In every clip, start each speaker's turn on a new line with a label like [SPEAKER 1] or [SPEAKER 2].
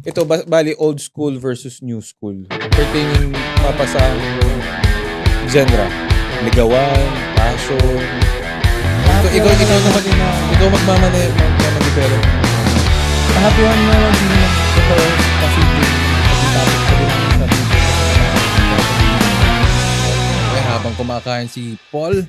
[SPEAKER 1] Ito, bali old school versus new school. Pertaining mapasa genre. Ligawan, passion.
[SPEAKER 2] Ikaw naman ikaw magmamanipero.
[SPEAKER 3] Kahapuan na lang din naman totoo kasi tapos ko din sa
[SPEAKER 2] Okay, habang kumakain si Paul,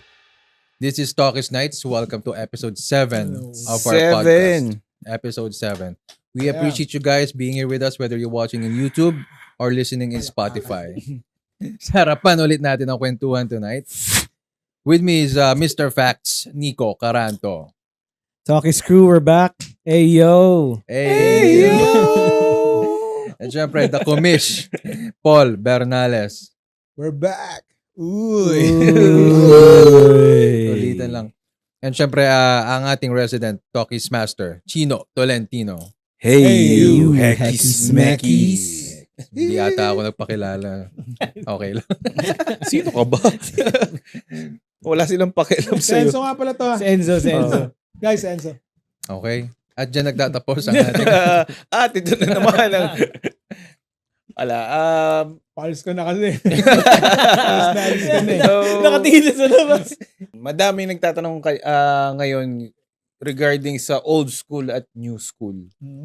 [SPEAKER 2] this is Talkies Nights. Welcome to episode 7 of our podcast. Episode 7. We appreciate you guys being here with us, whether you're watching in YouTube or listening in Spotify. Sarapan ulit natin ang kwentuhan tonight. With me is Mr. Facts, Nico Caranto.
[SPEAKER 3] Talkies crew, we're back. Hey yo!
[SPEAKER 2] Hey, yo! At syempre, the commish, Paul Bernales.
[SPEAKER 1] We're back.
[SPEAKER 3] Uy!
[SPEAKER 2] Ulitan lang. And syempre, ang ating resident Talkies Master, Chino Tolentino.
[SPEAKER 1] Hey,
[SPEAKER 3] you,
[SPEAKER 1] heckies meckies.
[SPEAKER 2] Hindi ata ako nagpakilala. Okay lang.
[SPEAKER 1] Sino ka ba? Wala silang pakialam sa'yo.
[SPEAKER 4] Enzo nga pala to.
[SPEAKER 3] Si Enzo.
[SPEAKER 4] Guys, Enzo.
[SPEAKER 2] Okay. At dyan nagtatapos ang ating...
[SPEAKER 1] At ito na naman ang...
[SPEAKER 4] Pals ko na kasi.
[SPEAKER 3] Nakatingin sa labas.
[SPEAKER 1] Madaming nagtatanong ngayon regarding sa old school at new school.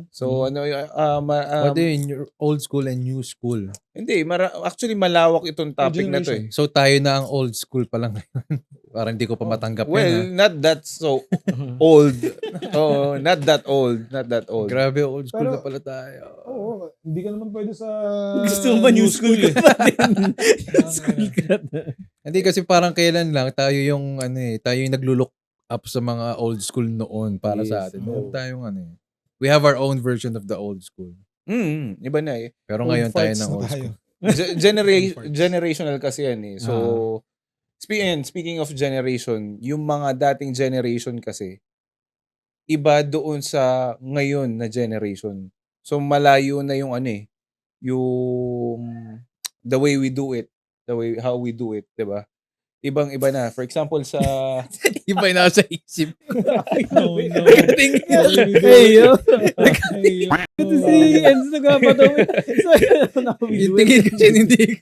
[SPEAKER 1] So ano
[SPEAKER 2] What do you mean, old school and new school?
[SPEAKER 1] hindi actually malawak itong topic na to eh.
[SPEAKER 2] So tayo na ang old school pa lang ngayon. Parang hindi ko pa matanggap
[SPEAKER 1] Well,
[SPEAKER 2] yan.
[SPEAKER 1] not that so old. Oh, not that old.
[SPEAKER 2] Grabe, old school
[SPEAKER 4] Pero-
[SPEAKER 2] na pala tayo.
[SPEAKER 4] Oo, hindi ka naman pwede sa...
[SPEAKER 3] Gusto mo ba new school ka pa din? School ka na.
[SPEAKER 2] Hindi kasi parang kailan lang tayo yung tayo yung naglulook up sa mga old school noon para sa
[SPEAKER 1] Yes.
[SPEAKER 2] atin.
[SPEAKER 1] Oo.
[SPEAKER 2] Meron tayong we have our own version of the old school.
[SPEAKER 1] Iba na eh.
[SPEAKER 2] Pero
[SPEAKER 4] Old
[SPEAKER 2] ngayon tayo
[SPEAKER 4] farts
[SPEAKER 2] ng
[SPEAKER 4] na
[SPEAKER 2] old
[SPEAKER 4] tayo.
[SPEAKER 2] school.
[SPEAKER 1] Generational kasi yan eh. So speaking of generation, yung mga dating generation kasi iba doon sa ngayon na generation. So malayo na yung yung the way we do it, how we do it, 'di ba? Ibang-iba na. For example sa
[SPEAKER 2] Iba yung nasa isip.
[SPEAKER 4] No.
[SPEAKER 3] Hey yo! Ito si Enzo nagpapatawa.
[SPEAKER 2] Yung tingin kasi hindi.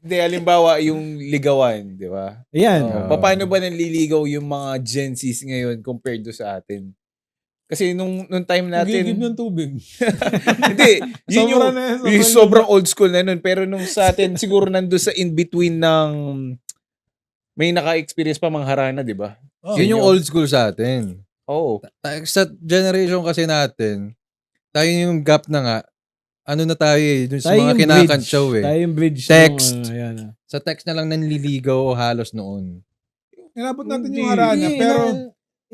[SPEAKER 1] hindi halimbawa yung ligawan, 'di ba?
[SPEAKER 3] Ayan.
[SPEAKER 1] Paano ba nanliligaw yung mga Gen Zs ngayon compared do sa atin? Kasi nung time
[SPEAKER 4] Nagigib
[SPEAKER 1] natin,
[SPEAKER 4] ng tubig.
[SPEAKER 1] hindi, yun
[SPEAKER 4] Sobra
[SPEAKER 1] yung,
[SPEAKER 4] na yan,
[SPEAKER 1] yung
[SPEAKER 4] sobrang
[SPEAKER 1] sobrang old school na nun. Pero nung sa atin, siguro nandun sa in-between ng may naka-experience pa mga harana, di ba?
[SPEAKER 4] Oh,
[SPEAKER 2] Yun yung old school sa atin.
[SPEAKER 1] Oo.
[SPEAKER 2] Sa generation kasi natin, tayo yung gap na nga, ano na tayo dun sa
[SPEAKER 3] Tayo
[SPEAKER 2] mga
[SPEAKER 3] yung
[SPEAKER 2] kinakantsaw
[SPEAKER 3] bridge. Tayo yung bridge.
[SPEAKER 2] Text.
[SPEAKER 3] Ayan.
[SPEAKER 2] Sa text na lang nanliligaw o halos noon.
[SPEAKER 4] Inabot natin
[SPEAKER 3] Hindi.
[SPEAKER 4] yung harana, pero...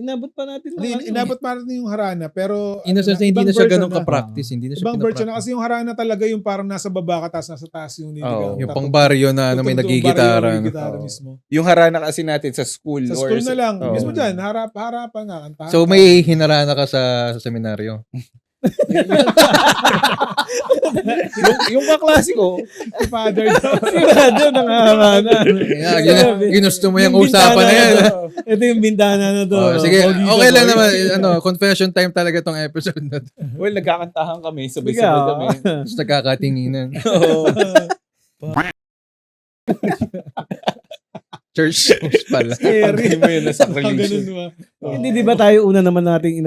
[SPEAKER 3] Inabot pa natin.
[SPEAKER 4] Inabot pa natin yung harana, pero...
[SPEAKER 2] Hindi
[SPEAKER 4] ibang
[SPEAKER 2] na siya
[SPEAKER 4] version
[SPEAKER 2] ganun ka-practice. Hindi na siya
[SPEAKER 4] Ibang version na
[SPEAKER 2] pinapractice.
[SPEAKER 4] kasi yung harana talaga yung parang nasa baba ka, tapos nasa taas yung niligaw.
[SPEAKER 1] Oo.
[SPEAKER 2] Yung pang baryo na may nagigitara.
[SPEAKER 4] Gitara
[SPEAKER 1] Oo.
[SPEAKER 4] mismo.
[SPEAKER 1] Yung harana kasi natin sa school.
[SPEAKER 4] Sa
[SPEAKER 1] or
[SPEAKER 4] school na lang.
[SPEAKER 1] Oo.
[SPEAKER 4] Mismo dyan, harapan nga. Kantahan
[SPEAKER 2] So
[SPEAKER 4] ka.
[SPEAKER 2] may hinarana ka sa seminaryo.
[SPEAKER 1] yung kaklase ko,
[SPEAKER 4] Si father daw.
[SPEAKER 3] Sigurado, nangaharana.
[SPEAKER 2] Ginusto mo yung usapan na yan.
[SPEAKER 3] Ito yung bintana na to.
[SPEAKER 2] Oh, sige,
[SPEAKER 3] Pogi ka,
[SPEAKER 2] okay lang
[SPEAKER 3] boy.
[SPEAKER 2] naman. Confession time talaga tong episode na to.
[SPEAKER 1] well, nagkakantahan kami. Sabay-sabay kami.
[SPEAKER 2] Tapos nagkakatinginan.
[SPEAKER 1] Oo.
[SPEAKER 2] Church house pala.
[SPEAKER 1] Pag mo yun nasa
[SPEAKER 4] Ganun
[SPEAKER 1] religion.
[SPEAKER 4] ba?
[SPEAKER 3] Hindi, di ba tayo una naman nating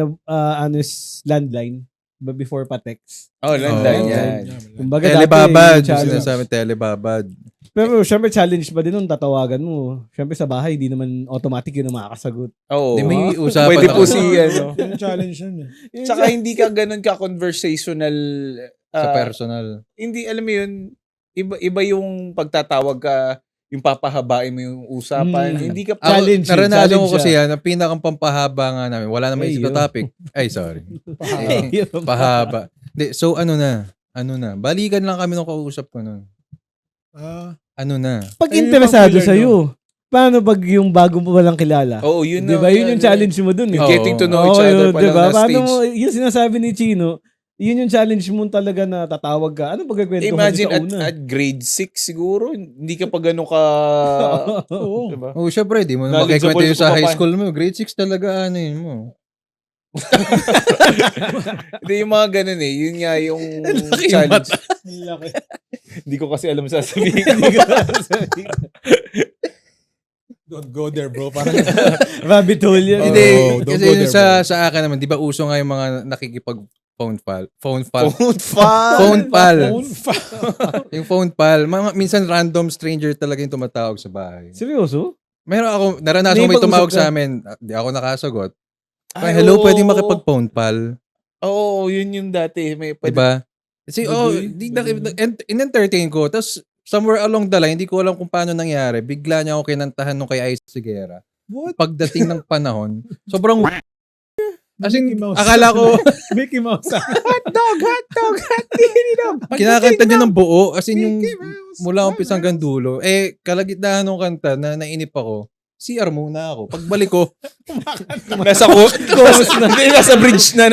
[SPEAKER 3] landline? Ba before pa text?
[SPEAKER 1] Oh, landline
[SPEAKER 2] Oo.
[SPEAKER 1] yan.
[SPEAKER 3] Kumbaga
[SPEAKER 2] Telebabad.
[SPEAKER 3] dati, challenge.
[SPEAKER 2] Sinasabi telebabad.
[SPEAKER 3] Pero syempre challenge pa din nun, tatawagan mo. Syempre sa bahay, hindi naman automatic yun ang makakasagot.
[SPEAKER 1] Oo.
[SPEAKER 2] Di may usapan
[SPEAKER 1] Pwede
[SPEAKER 2] ako
[SPEAKER 1] po si ano.
[SPEAKER 4] Yung challenge yun.
[SPEAKER 1] Tsaka hindi ka ganun ka-conversational.
[SPEAKER 2] Sa personal.
[SPEAKER 1] Hindi, alam mo yun, iba yung pagtatawag ka, yung papahabain mo yung usapan.
[SPEAKER 3] Hmm.
[SPEAKER 1] Hindi ka
[SPEAKER 2] Ako,
[SPEAKER 3] Challenge yun,
[SPEAKER 2] naranasan ko
[SPEAKER 3] challenge
[SPEAKER 2] kasi yan, ang pinakang pampahaba nga namin. Wala naman
[SPEAKER 3] Hey,
[SPEAKER 2] isip na
[SPEAKER 3] yo.
[SPEAKER 2] topic. Ay, sorry. Pahaba. Di, so ano na? Balikan lang kami nung kausap ko nun. Ano na?
[SPEAKER 3] Pag
[SPEAKER 4] Ayun yung
[SPEAKER 3] interesado
[SPEAKER 4] popular,
[SPEAKER 3] sa'yo, paano pag yung bago mo walang kilala?
[SPEAKER 1] Oo, yun
[SPEAKER 3] Di ba? Yun yung challenge mo dun.
[SPEAKER 1] Yung
[SPEAKER 2] Oo.
[SPEAKER 1] getting to know each
[SPEAKER 3] Oo,
[SPEAKER 1] other
[SPEAKER 3] yun,
[SPEAKER 1] pa
[SPEAKER 3] di
[SPEAKER 1] lang
[SPEAKER 3] ba?
[SPEAKER 1] na
[SPEAKER 3] Paano
[SPEAKER 1] stage.
[SPEAKER 3] mo, yung sinasabi ni Chino, yun yung challenge mo talaga na tatawag ka. Ano pagkakwento
[SPEAKER 1] Imagine
[SPEAKER 3] sa una?
[SPEAKER 1] at grade 6 siguro, hindi ka pa gano'n ka...
[SPEAKER 4] Oo.
[SPEAKER 1] Diba?
[SPEAKER 2] Oh, syempre, di mo na
[SPEAKER 1] Knowledgeable
[SPEAKER 2] makikwento yung
[SPEAKER 1] ka
[SPEAKER 2] sa
[SPEAKER 1] pa
[SPEAKER 2] high
[SPEAKER 1] pa.
[SPEAKER 2] school mo. Grade 6 talaga, ano yun mo.
[SPEAKER 1] Hindi, yung mga ganun eh. Yun nga yung
[SPEAKER 2] Laki yung
[SPEAKER 1] challenge.
[SPEAKER 4] Ang laki.
[SPEAKER 1] Hindi ko kasi alam sasabihin ko.
[SPEAKER 4] Don't go there, bro. Parang
[SPEAKER 3] Rabbit hole yun.
[SPEAKER 2] Hindi,
[SPEAKER 4] don't
[SPEAKER 2] kasi
[SPEAKER 4] go
[SPEAKER 2] yun
[SPEAKER 4] there,
[SPEAKER 2] sa akin naman, di ba uso nga yung mga nakikipag phone pal.
[SPEAKER 1] Phone
[SPEAKER 2] Phone
[SPEAKER 1] file.
[SPEAKER 2] pal.
[SPEAKER 4] phone fa.
[SPEAKER 2] Yung phone pal. Minsan random stranger talaga yung tumatawag sa bahay.
[SPEAKER 3] Seryoso?
[SPEAKER 2] Meron ako, naranasan ko
[SPEAKER 3] May
[SPEAKER 2] may tumawag
[SPEAKER 3] pag-usap ka?
[SPEAKER 2] sa amin. Di ako nakasagot.
[SPEAKER 1] Ay,
[SPEAKER 2] Hello,
[SPEAKER 1] oo.
[SPEAKER 2] pwedeng makipag-phone pal.
[SPEAKER 1] Oo, yun yung dati. May
[SPEAKER 2] Diba? Kasi, in-entertain ko. Tapos, somewhere along the line, hindi ko alam kung paano nangyari. Bigla niya ako kinantahan nung kay Ice Sigera.
[SPEAKER 4] What?
[SPEAKER 2] Pagdating ng panahon, sobrang as in,
[SPEAKER 4] Mickey Mouse.
[SPEAKER 2] akala ko,
[SPEAKER 4] Mickey Mouse.
[SPEAKER 1] hotdog.
[SPEAKER 2] kinakanta niya ng buo. As in, yung
[SPEAKER 4] Mickey Mouse.
[SPEAKER 2] mula umpisa hanggang dulo. Kalagitnaan ng kanta na nainip ako, CR muna ako. Pagbalik ko,
[SPEAKER 1] Nasa bridge na.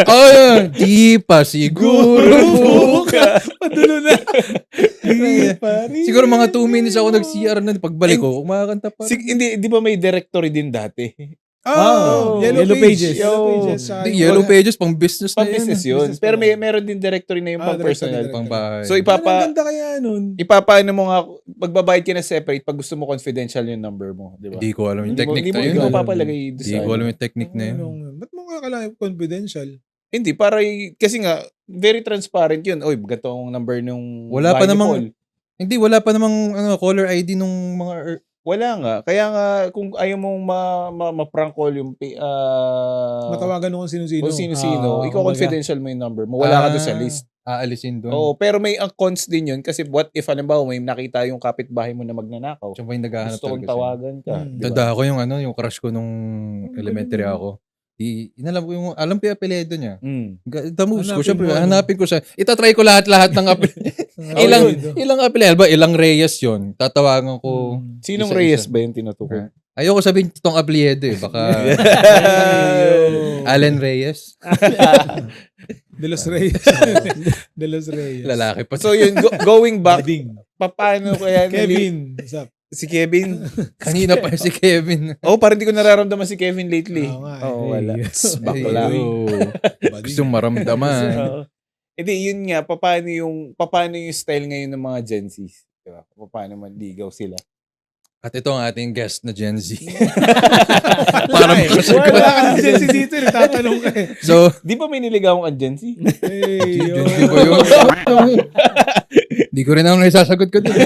[SPEAKER 2] oh, yun, di pa siguro.
[SPEAKER 4] Padulo na.
[SPEAKER 2] Siguro mga 2 minutes ako nag-CR na. Pagbalik ko, kumakanta pa.
[SPEAKER 1] Hindi, di ba may directory din dati?
[SPEAKER 4] Oh,
[SPEAKER 3] Yellow Pages.
[SPEAKER 4] Yellow Pages.
[SPEAKER 2] Yellow Pages, pang business na yun.
[SPEAKER 1] Pang-business yun.
[SPEAKER 4] Business
[SPEAKER 1] Pero
[SPEAKER 4] pa.
[SPEAKER 1] meron din directory na yung pang-personal.
[SPEAKER 4] directory.
[SPEAKER 2] Pang bahay.
[SPEAKER 1] So,
[SPEAKER 4] Ang ganda kaya nun.
[SPEAKER 1] ipapaano mo nga, magbabayad ka na separate pag gusto mo confidential yung number mo. Di ba?
[SPEAKER 2] Hindi ko alam yung
[SPEAKER 1] Hindi mo,
[SPEAKER 2] technique na
[SPEAKER 1] hindi
[SPEAKER 2] yun.
[SPEAKER 1] mo papalagay doon
[SPEAKER 2] Hindi
[SPEAKER 1] sa
[SPEAKER 2] ko alam yung technique na yun.
[SPEAKER 4] Ba't mo kakalain confidential?
[SPEAKER 1] Hindi, kasi nga, very transparent yun. Oy, gato ang number nung
[SPEAKER 2] Wala pa
[SPEAKER 1] bahay ni
[SPEAKER 2] namang-
[SPEAKER 1] Paul.
[SPEAKER 2] Hindi, wala pa namang caller ID nung mga...
[SPEAKER 1] Wala nga. Kaya nga, kung ayaw mong ma-prank call yung
[SPEAKER 4] Matawagan mo kung sino-sino.
[SPEAKER 1] kung sino-sino, ikaw
[SPEAKER 3] kumbaga.
[SPEAKER 1] confidential mo yung number mo. Wala ka doon sa list.
[SPEAKER 2] Aalisin doon.
[SPEAKER 1] Oo, pero may ang cons din yun kasi what if halimbawa may nakita yung kapitbahay mo na magnanakaw.
[SPEAKER 2] Siya ba yung naghahanap
[SPEAKER 1] Gusto kong
[SPEAKER 2] talaga siya?
[SPEAKER 1] tawagan ka.
[SPEAKER 4] Hmm.
[SPEAKER 1] di ba?
[SPEAKER 2] Tanda ko yung crush ko nung elementary ako. Inalam ko alam ko yung apelyido niya. The moves ko,
[SPEAKER 4] Hanapin
[SPEAKER 2] syempre,
[SPEAKER 4] mo, ano?
[SPEAKER 2] hanapin ko siya. Itatry ko lahat ng ilang Reyes yun. Tatawagan ko.
[SPEAKER 1] Sinong
[SPEAKER 2] Isa-isa.
[SPEAKER 1] Reyes ba yung tinutukoy?
[SPEAKER 2] Ayoko sabihin itong apelyido eh. Baka Allen Reyes.
[SPEAKER 4] De Los Reyes. De Los Reyes.
[SPEAKER 2] Lalaki pa.
[SPEAKER 1] So yun, going back,
[SPEAKER 4] Bading.
[SPEAKER 1] paano kaya
[SPEAKER 4] Kevin. What's up?
[SPEAKER 1] si Kevin?
[SPEAKER 2] Kanina pa si Kevin.
[SPEAKER 1] Oh, parang di ko nararamdaman si Kevin lately.
[SPEAKER 4] Oo nga eh.
[SPEAKER 1] Oo, wala.
[SPEAKER 2] Bakla.
[SPEAKER 4] Bading.
[SPEAKER 2] Gustong maramdaman.
[SPEAKER 1] Oo. Hindi, yun nga, paano yung style ngayon ng mga Gen Z? Diba? Paano manligaw sila?
[SPEAKER 2] At ito ang ating guest na Gen Z.
[SPEAKER 1] Parang
[SPEAKER 4] Wala ka na Gen Z dito. Nagtatanong ka eh.
[SPEAKER 2] So,
[SPEAKER 1] di ba may niligawan ang Gen Z?
[SPEAKER 4] Hey,
[SPEAKER 2] Gen Z ba yun? Di ko rin ang naisasagot ko dito.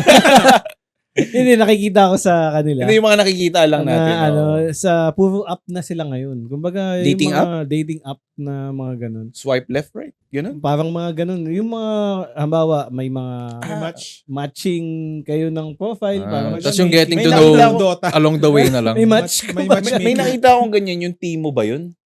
[SPEAKER 3] Hindi, nakikita ko sa kanila.
[SPEAKER 1] Hindi yung mga nakikita lang natin. oo.
[SPEAKER 3] Sa puro app na sila ngayon. Kumbaga,
[SPEAKER 1] Dating
[SPEAKER 3] yung mga dating app na mga ganun.
[SPEAKER 1] Swipe left, right? Ganun?
[SPEAKER 3] Parang mga ganun. Yung mga, halimbawa, may mga
[SPEAKER 4] match.
[SPEAKER 3] matching kayo ng profile. parang
[SPEAKER 2] Tapos yung getting
[SPEAKER 1] May
[SPEAKER 2] to
[SPEAKER 1] nakita
[SPEAKER 2] know
[SPEAKER 1] ako-
[SPEAKER 4] Dota.
[SPEAKER 2] along the way na lang.
[SPEAKER 3] may match.
[SPEAKER 4] May
[SPEAKER 1] May
[SPEAKER 4] matchmaking.
[SPEAKER 1] nakita akong ganyan, yung Timo ba yun?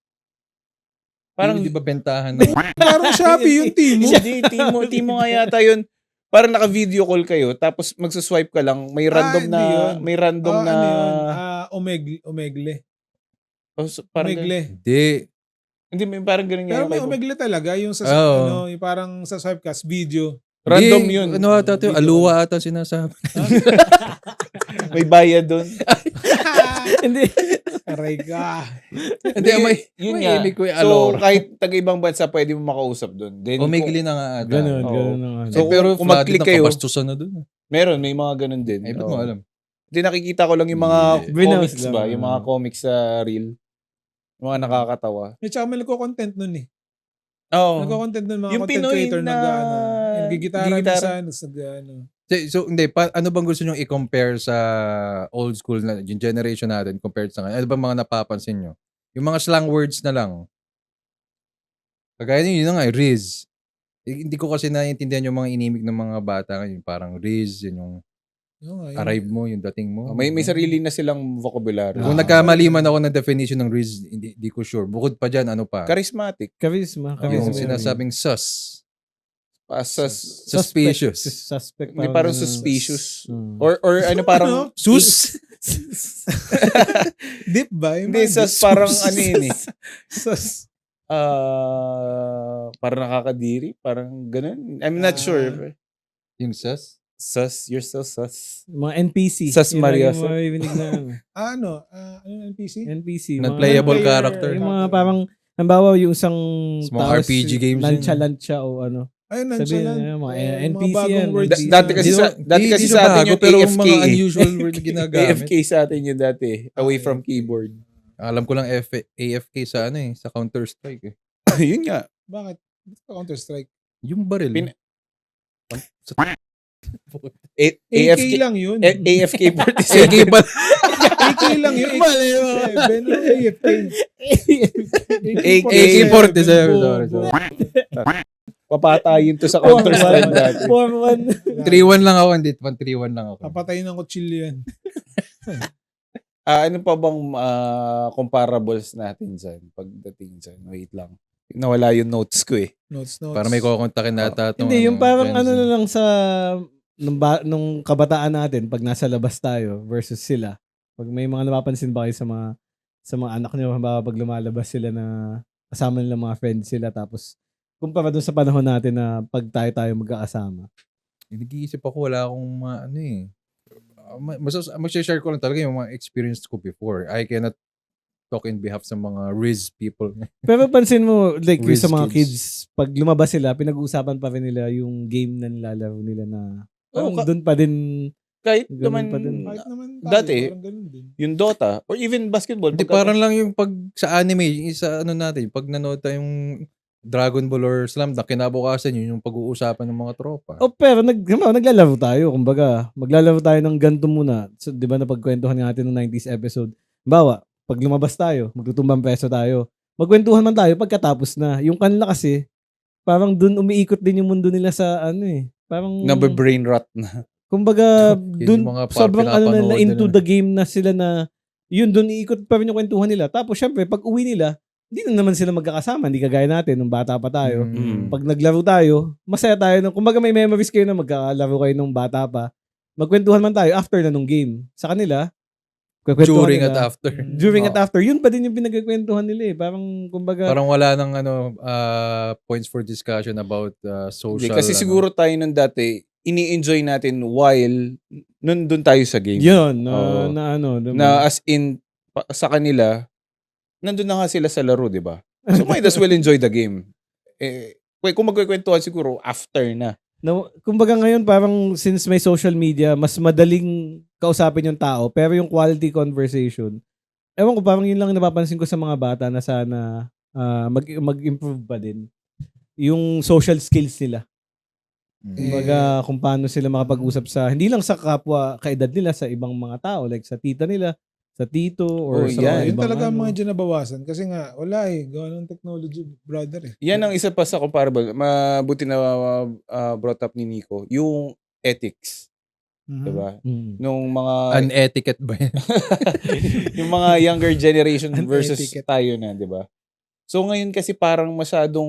[SPEAKER 2] Parang
[SPEAKER 1] Parang,
[SPEAKER 2] di ba bentahan na?
[SPEAKER 4] Parang Shopee yung team mo.
[SPEAKER 1] hindi, Timo nga yata yun. Parang naka-video call kayo, tapos magsuswipe ka lang, may random
[SPEAKER 4] hindi
[SPEAKER 1] na,
[SPEAKER 4] yun.
[SPEAKER 1] may random na,
[SPEAKER 4] Ano yun? Omegle.
[SPEAKER 1] oh, parang,
[SPEAKER 4] Omegle.
[SPEAKER 2] Hindi.
[SPEAKER 1] hindi, may parang ganun nga
[SPEAKER 4] Pero
[SPEAKER 1] yung
[SPEAKER 4] may
[SPEAKER 1] vibe.
[SPEAKER 4] Omegle talaga. Yung sa,
[SPEAKER 2] Oo.
[SPEAKER 4] yung parang sa Swipecast video.
[SPEAKER 1] Random
[SPEAKER 2] Hindi,
[SPEAKER 1] yun.
[SPEAKER 2] Ano ata ito? Aluwa ata sinasabi.
[SPEAKER 1] May bayad doon.
[SPEAKER 3] Hindi.
[SPEAKER 4] Aray ka.
[SPEAKER 2] Hindi,
[SPEAKER 1] Yun
[SPEAKER 2] may
[SPEAKER 1] nga.
[SPEAKER 2] ibig ko yung
[SPEAKER 1] So,
[SPEAKER 2] Alora.
[SPEAKER 1] kahit taga-ibang bansa, pwede mo makausap doon. Then,
[SPEAKER 2] Omegle na nga ata.
[SPEAKER 3] Ganun,
[SPEAKER 1] Oo.
[SPEAKER 3] ganun. na nga.
[SPEAKER 1] So,
[SPEAKER 2] pero
[SPEAKER 1] kung
[SPEAKER 2] flooded
[SPEAKER 1] mag-click
[SPEAKER 2] na
[SPEAKER 1] kayo-
[SPEAKER 2] kabastusan na doon.
[SPEAKER 1] meron, may mga ganun din.
[SPEAKER 2] Ay, ba't mo
[SPEAKER 1] Oo.
[SPEAKER 2] alam?
[SPEAKER 1] Hindi, nakikita ko lang yung mga
[SPEAKER 2] Yeah.
[SPEAKER 3] Browse
[SPEAKER 1] comics
[SPEAKER 3] lang.
[SPEAKER 1] ba? Yung mga comics sa reel. Yung mga nakakatawa.
[SPEAKER 4] At saka may nagko-content nun eh.
[SPEAKER 1] Oo.
[SPEAKER 4] Nagko-content nun mga
[SPEAKER 1] Yung
[SPEAKER 4] content
[SPEAKER 1] Pinoy
[SPEAKER 4] creator
[SPEAKER 1] na-
[SPEAKER 4] nagigitara
[SPEAKER 1] gigitara.
[SPEAKER 4] minsan.
[SPEAKER 2] So, hindi. Ano bang gusto nyo i-compare sa old school na, yung generation natin compared sa ngayon? Ano bang mga napapansin nyo? Yung mga slang words na lang. Kagaya nyo, yun na nga, Riz. Hindi ko kasi naiintindihan yung mga inimig ng mga bata ngayon. Parang Riz, yun yung arrive mo, yung dating mo.
[SPEAKER 1] May sarili na silang vocabulary.
[SPEAKER 2] Kung nagkamali man ako ng definition ng Riz, hindi ko sure. Bukod pa dyan, ano pa?
[SPEAKER 1] Charismatic.
[SPEAKER 3] Charisma.
[SPEAKER 2] Yung
[SPEAKER 3] charisma.
[SPEAKER 2] sinasabing sus. Suspicious.
[SPEAKER 3] Suspect.
[SPEAKER 1] Hindi, parang
[SPEAKER 3] ganun.
[SPEAKER 1] suspicious.
[SPEAKER 3] Hmm.
[SPEAKER 1] Or ano parang...
[SPEAKER 2] Sus?
[SPEAKER 4] Deep ba? Yung
[SPEAKER 1] Hindi,
[SPEAKER 4] mga
[SPEAKER 1] sus
[SPEAKER 4] deep
[SPEAKER 1] parang
[SPEAKER 4] sus.
[SPEAKER 1] ano yun eh.
[SPEAKER 4] Sus.
[SPEAKER 1] Parang nakakadiri. Parang ganun. I'm not sure.
[SPEAKER 2] Yung sus?
[SPEAKER 1] Sus, you're so sus.
[SPEAKER 3] Mga NPC.
[SPEAKER 1] Sas
[SPEAKER 3] Yun lang
[SPEAKER 1] Maria,
[SPEAKER 3] yung maririnig na ano.
[SPEAKER 4] Ano? Ano yung NPC?
[SPEAKER 3] NPC.
[SPEAKER 2] Non-playable
[SPEAKER 3] mga-
[SPEAKER 2] character.
[SPEAKER 3] Yung mga parang Halimbawa, yung isang
[SPEAKER 2] Mga RPG games yun.
[SPEAKER 3] nonchalant siya o ano.
[SPEAKER 4] Ayun,
[SPEAKER 3] Sabihin
[SPEAKER 4] nonchalant.
[SPEAKER 3] niya, mga
[SPEAKER 4] Oo,
[SPEAKER 3] NPC
[SPEAKER 4] bagong
[SPEAKER 3] yan.
[SPEAKER 4] words
[SPEAKER 3] Di-
[SPEAKER 4] na-
[SPEAKER 1] dati kasi
[SPEAKER 2] Di
[SPEAKER 1] sa atin
[SPEAKER 2] bago,
[SPEAKER 1] yung
[SPEAKER 2] pero
[SPEAKER 1] AFK
[SPEAKER 2] mga
[SPEAKER 1] eh.
[SPEAKER 2] unusual word na ginagamit.
[SPEAKER 1] AFK sa atin yun dati. Away from keyboard.
[SPEAKER 2] Alam ko lang AFK sa sa Counter-Strike eh.
[SPEAKER 1] Yun nga.
[SPEAKER 4] Bakit? Counter-Strike.
[SPEAKER 2] Yung baril.
[SPEAKER 4] AK lang yun.
[SPEAKER 1] AFK
[SPEAKER 2] AK
[SPEAKER 1] 47.
[SPEAKER 2] ba?
[SPEAKER 4] AK lang yun.
[SPEAKER 3] Mali,
[SPEAKER 4] Ben, AFK.
[SPEAKER 2] AK-47. Sorry.
[SPEAKER 1] Papatayin to sa Counter-Strike dati.
[SPEAKER 3] 4-1.
[SPEAKER 2] 3-1 lang ako, hindi. 3-1 lang ako.
[SPEAKER 4] Papatayin ng kutsilyo yan.
[SPEAKER 1] Ano pa bang comparables natin dyan pagdating dyan? Wait lang. Nawala yung notes ko eh.
[SPEAKER 4] Notes.
[SPEAKER 2] Para may kukontakin nata.
[SPEAKER 3] Hindi, yung parang ano na lang sa nung kabataan natin pag nasa labas tayo versus sila. Pag may mga napapansin ba kayo sa mga anak niyo, halimbawa pag lumalabas sila na kasama nila mga friends sila tapos kumpara doon sa panahon natin na pag tayo magkakasama.
[SPEAKER 2] Nag-iisip ako, wala akong mag-share ko lang talaga yung mga experience ko before. I cannot talk in behalf sa mga Riz people.
[SPEAKER 3] Pero pansin mo, like yung
[SPEAKER 2] Riz
[SPEAKER 3] sa mga
[SPEAKER 2] kids.
[SPEAKER 3] kids, pag lumabas sila, pinag-uusapan pa rin nila yung game na nilalaro nila na
[SPEAKER 1] Oo,
[SPEAKER 3] doon pa din.
[SPEAKER 1] Kahit
[SPEAKER 3] Ganun
[SPEAKER 1] naman,
[SPEAKER 3] pa din.
[SPEAKER 4] Kahit naman tayo,
[SPEAKER 1] dati,
[SPEAKER 4] parang ganun din.
[SPEAKER 1] yung Dota, or even basketball.
[SPEAKER 2] Hindi, parang lang yung pag sa anime, yung isa natin, pag nanood tayong Dragon Ball or Slam Dunk, kinabukasan yun yung pag-uusapan ng mga tropa.
[SPEAKER 3] Oh, pero naglalaro tayo. Kumbaga, maglalaro tayo ng ganito muna. So, di ba napagkwentuhan natin ng 90s episode. Bawa, pag lumabas tayo, magtutumbang peso tayo. Magkwentuhan man tayo pagkatapos na. Yung kanila kasi, parang dun umiikot din yung mundo nila sa ano eh. Parang,
[SPEAKER 1] Nabe-brain rot na.
[SPEAKER 3] kumbaga,
[SPEAKER 2] Yun
[SPEAKER 3] dun
[SPEAKER 2] yung mga
[SPEAKER 3] sobrang ano na
[SPEAKER 2] pinapanood
[SPEAKER 3] into
[SPEAKER 2] nila.
[SPEAKER 3] the game na sila na, yun, dun iikot pa rin yung kwentuhan nila. Tapos, syempre, pag uwi nila, hindi na naman sila magkakasama. Hindi kagaya natin, nung bata pa tayo.
[SPEAKER 1] Mm.
[SPEAKER 3] Pag naglaro tayo, masaya tayo. Kumbaga may memories kayo na magkakalaro kayo nung bata pa. Magkwentuhan man tayo after na nung game. Sa kanila, kwentuhan
[SPEAKER 2] During
[SPEAKER 3] nila.
[SPEAKER 2] at after.
[SPEAKER 3] During at after. Yun pa din yung pinagkwentuhan nila eh. Parang, kumbaga,
[SPEAKER 2] Parang wala nang points for discussion about social.
[SPEAKER 1] Hindi, kasi siguro tayo nun dati, ini-enjoy natin while nandun tayo sa game.
[SPEAKER 3] yun,
[SPEAKER 1] Oo.
[SPEAKER 3] na ano.
[SPEAKER 1] Na as in, sa kanila, nandun na nga sila sa laro, di ba? So might as well enjoy the game. Kung magkikwentuhan siguro, after na.
[SPEAKER 3] Kumbaga ngayon, parang since may social media, mas madaling kausapin yung tao. Pero yung quality conversation, ewan ko, parang yun lang napapansin ko sa mga bata na sana mag-improve pa din. Yung social skills nila. Kumbaga, kung paano sila makapag-usap sa, hindi lang sa kapwa kaedad nila, sa ibang mga tao, like sa tita nila, sa tito, or sa
[SPEAKER 1] yan.
[SPEAKER 3] mga
[SPEAKER 4] Yun
[SPEAKER 3] ibang
[SPEAKER 4] talaga ang
[SPEAKER 3] ano.
[SPEAKER 4] mga dyan nabawasan. Kasi nga, wala eh. Gawa ng technology, brother eh.
[SPEAKER 1] Yan ang isa pa sa comparable. Mabuti na brought up ni Nico. Yung ethics.
[SPEAKER 4] Mhm.
[SPEAKER 1] Di ba?
[SPEAKER 3] Mm.
[SPEAKER 1] Nung mga
[SPEAKER 2] Unetiquette ba yan?
[SPEAKER 1] yung mga younger generation versus
[SPEAKER 4] Unetiquette.
[SPEAKER 1] tayo na, di ba? So ngayon kasi parang masyadong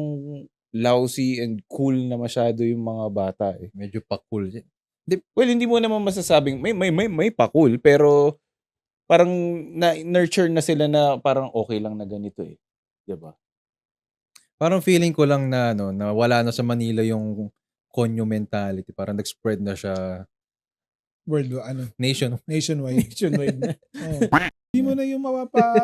[SPEAKER 1] lousy and cool na masyado yung mga bata eh.
[SPEAKER 2] Medyo pa-cool.
[SPEAKER 1] Well, hindi mo naman masasabing may pa-cool, pero parang na-nurture na sila na parang okay lang na ganito eh. Di ba?
[SPEAKER 2] Parang feeling ko lang na na wala na sa Manila yung konyo mentality. Parang nag-spread na siya nationwide.
[SPEAKER 4] Nationwide.
[SPEAKER 3] Nationwide na.
[SPEAKER 4] Oh. Hindi mo na yung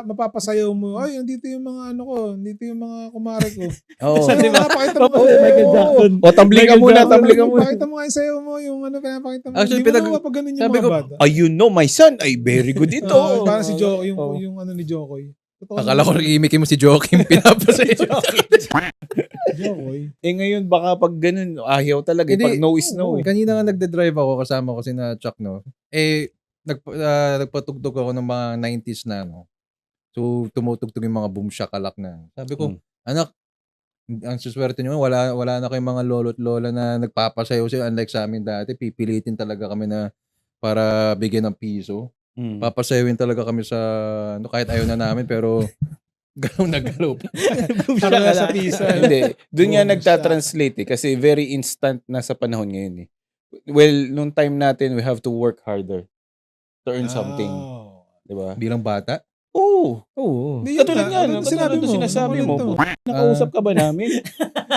[SPEAKER 4] mapapasayaw mo. Ay, nandito yung mga ano ko. Nandito yung mga kumare ko.
[SPEAKER 1] Oo.
[SPEAKER 4] Sayo,
[SPEAKER 3] Diba?
[SPEAKER 4] pinapakita mo.
[SPEAKER 3] Michael Jackson.
[SPEAKER 1] O, tabling ka
[SPEAKER 3] Michael
[SPEAKER 1] muna,
[SPEAKER 3] Jackson.
[SPEAKER 1] tabling ka muna.
[SPEAKER 4] Pakita mo nga yung sayo mo. Yung ano, pinapakita mo.
[SPEAKER 2] Actually,
[SPEAKER 4] Hindi mo na mapaganon yung
[SPEAKER 2] sabi
[SPEAKER 4] mga
[SPEAKER 2] ko,
[SPEAKER 4] bata.
[SPEAKER 1] You know, my son ay very good ito.
[SPEAKER 4] Oo, parang si Jokoy.
[SPEAKER 3] Oo.
[SPEAKER 4] Yung ano ni Jokoy. Totoo
[SPEAKER 2] Akala ko
[SPEAKER 4] naman.
[SPEAKER 2] rimiki mo si Joaquin pinapasayo.
[SPEAKER 4] Jokoy.
[SPEAKER 1] Ngayon baka pag ganun, ayaw talaga.
[SPEAKER 2] Hindi.
[SPEAKER 1] Pag no is no.
[SPEAKER 2] Kanina nga nagde-drive ako, kasama ko si na Chuck, no? Nagpatugtog ako ng mga 90s na, no? So, tumutugtog yung mga boom shakalak na. Sabi ko, anak, ang suswerte nyo, wala na kayong mga lolo't lola na nagpapasayaw sa'yo. Unlike sa amin dati, pipilitin talaga kami na para bigyan ng piso. Papasayawin talaga kami sa, kahit ayaw na namin, pero galaw na galaw.
[SPEAKER 4] Para nga sa pisa.
[SPEAKER 1] Hindi. Doon nga
[SPEAKER 4] Boom
[SPEAKER 1] nagtatranslate eh. Kasi very instant na sa panahon ngayon eh. Well, nung time natin, we have to work harder to earn something.
[SPEAKER 4] Oh.
[SPEAKER 1] Diba?
[SPEAKER 2] Bilang bata.
[SPEAKER 1] Oo.
[SPEAKER 3] Oo.
[SPEAKER 4] Hindi,
[SPEAKER 1] Katulad
[SPEAKER 4] yun
[SPEAKER 1] nga,
[SPEAKER 4] na.
[SPEAKER 1] katulad nung sinasabi mo.
[SPEAKER 4] Nakulit to.
[SPEAKER 1] Nakausap ka ba namin?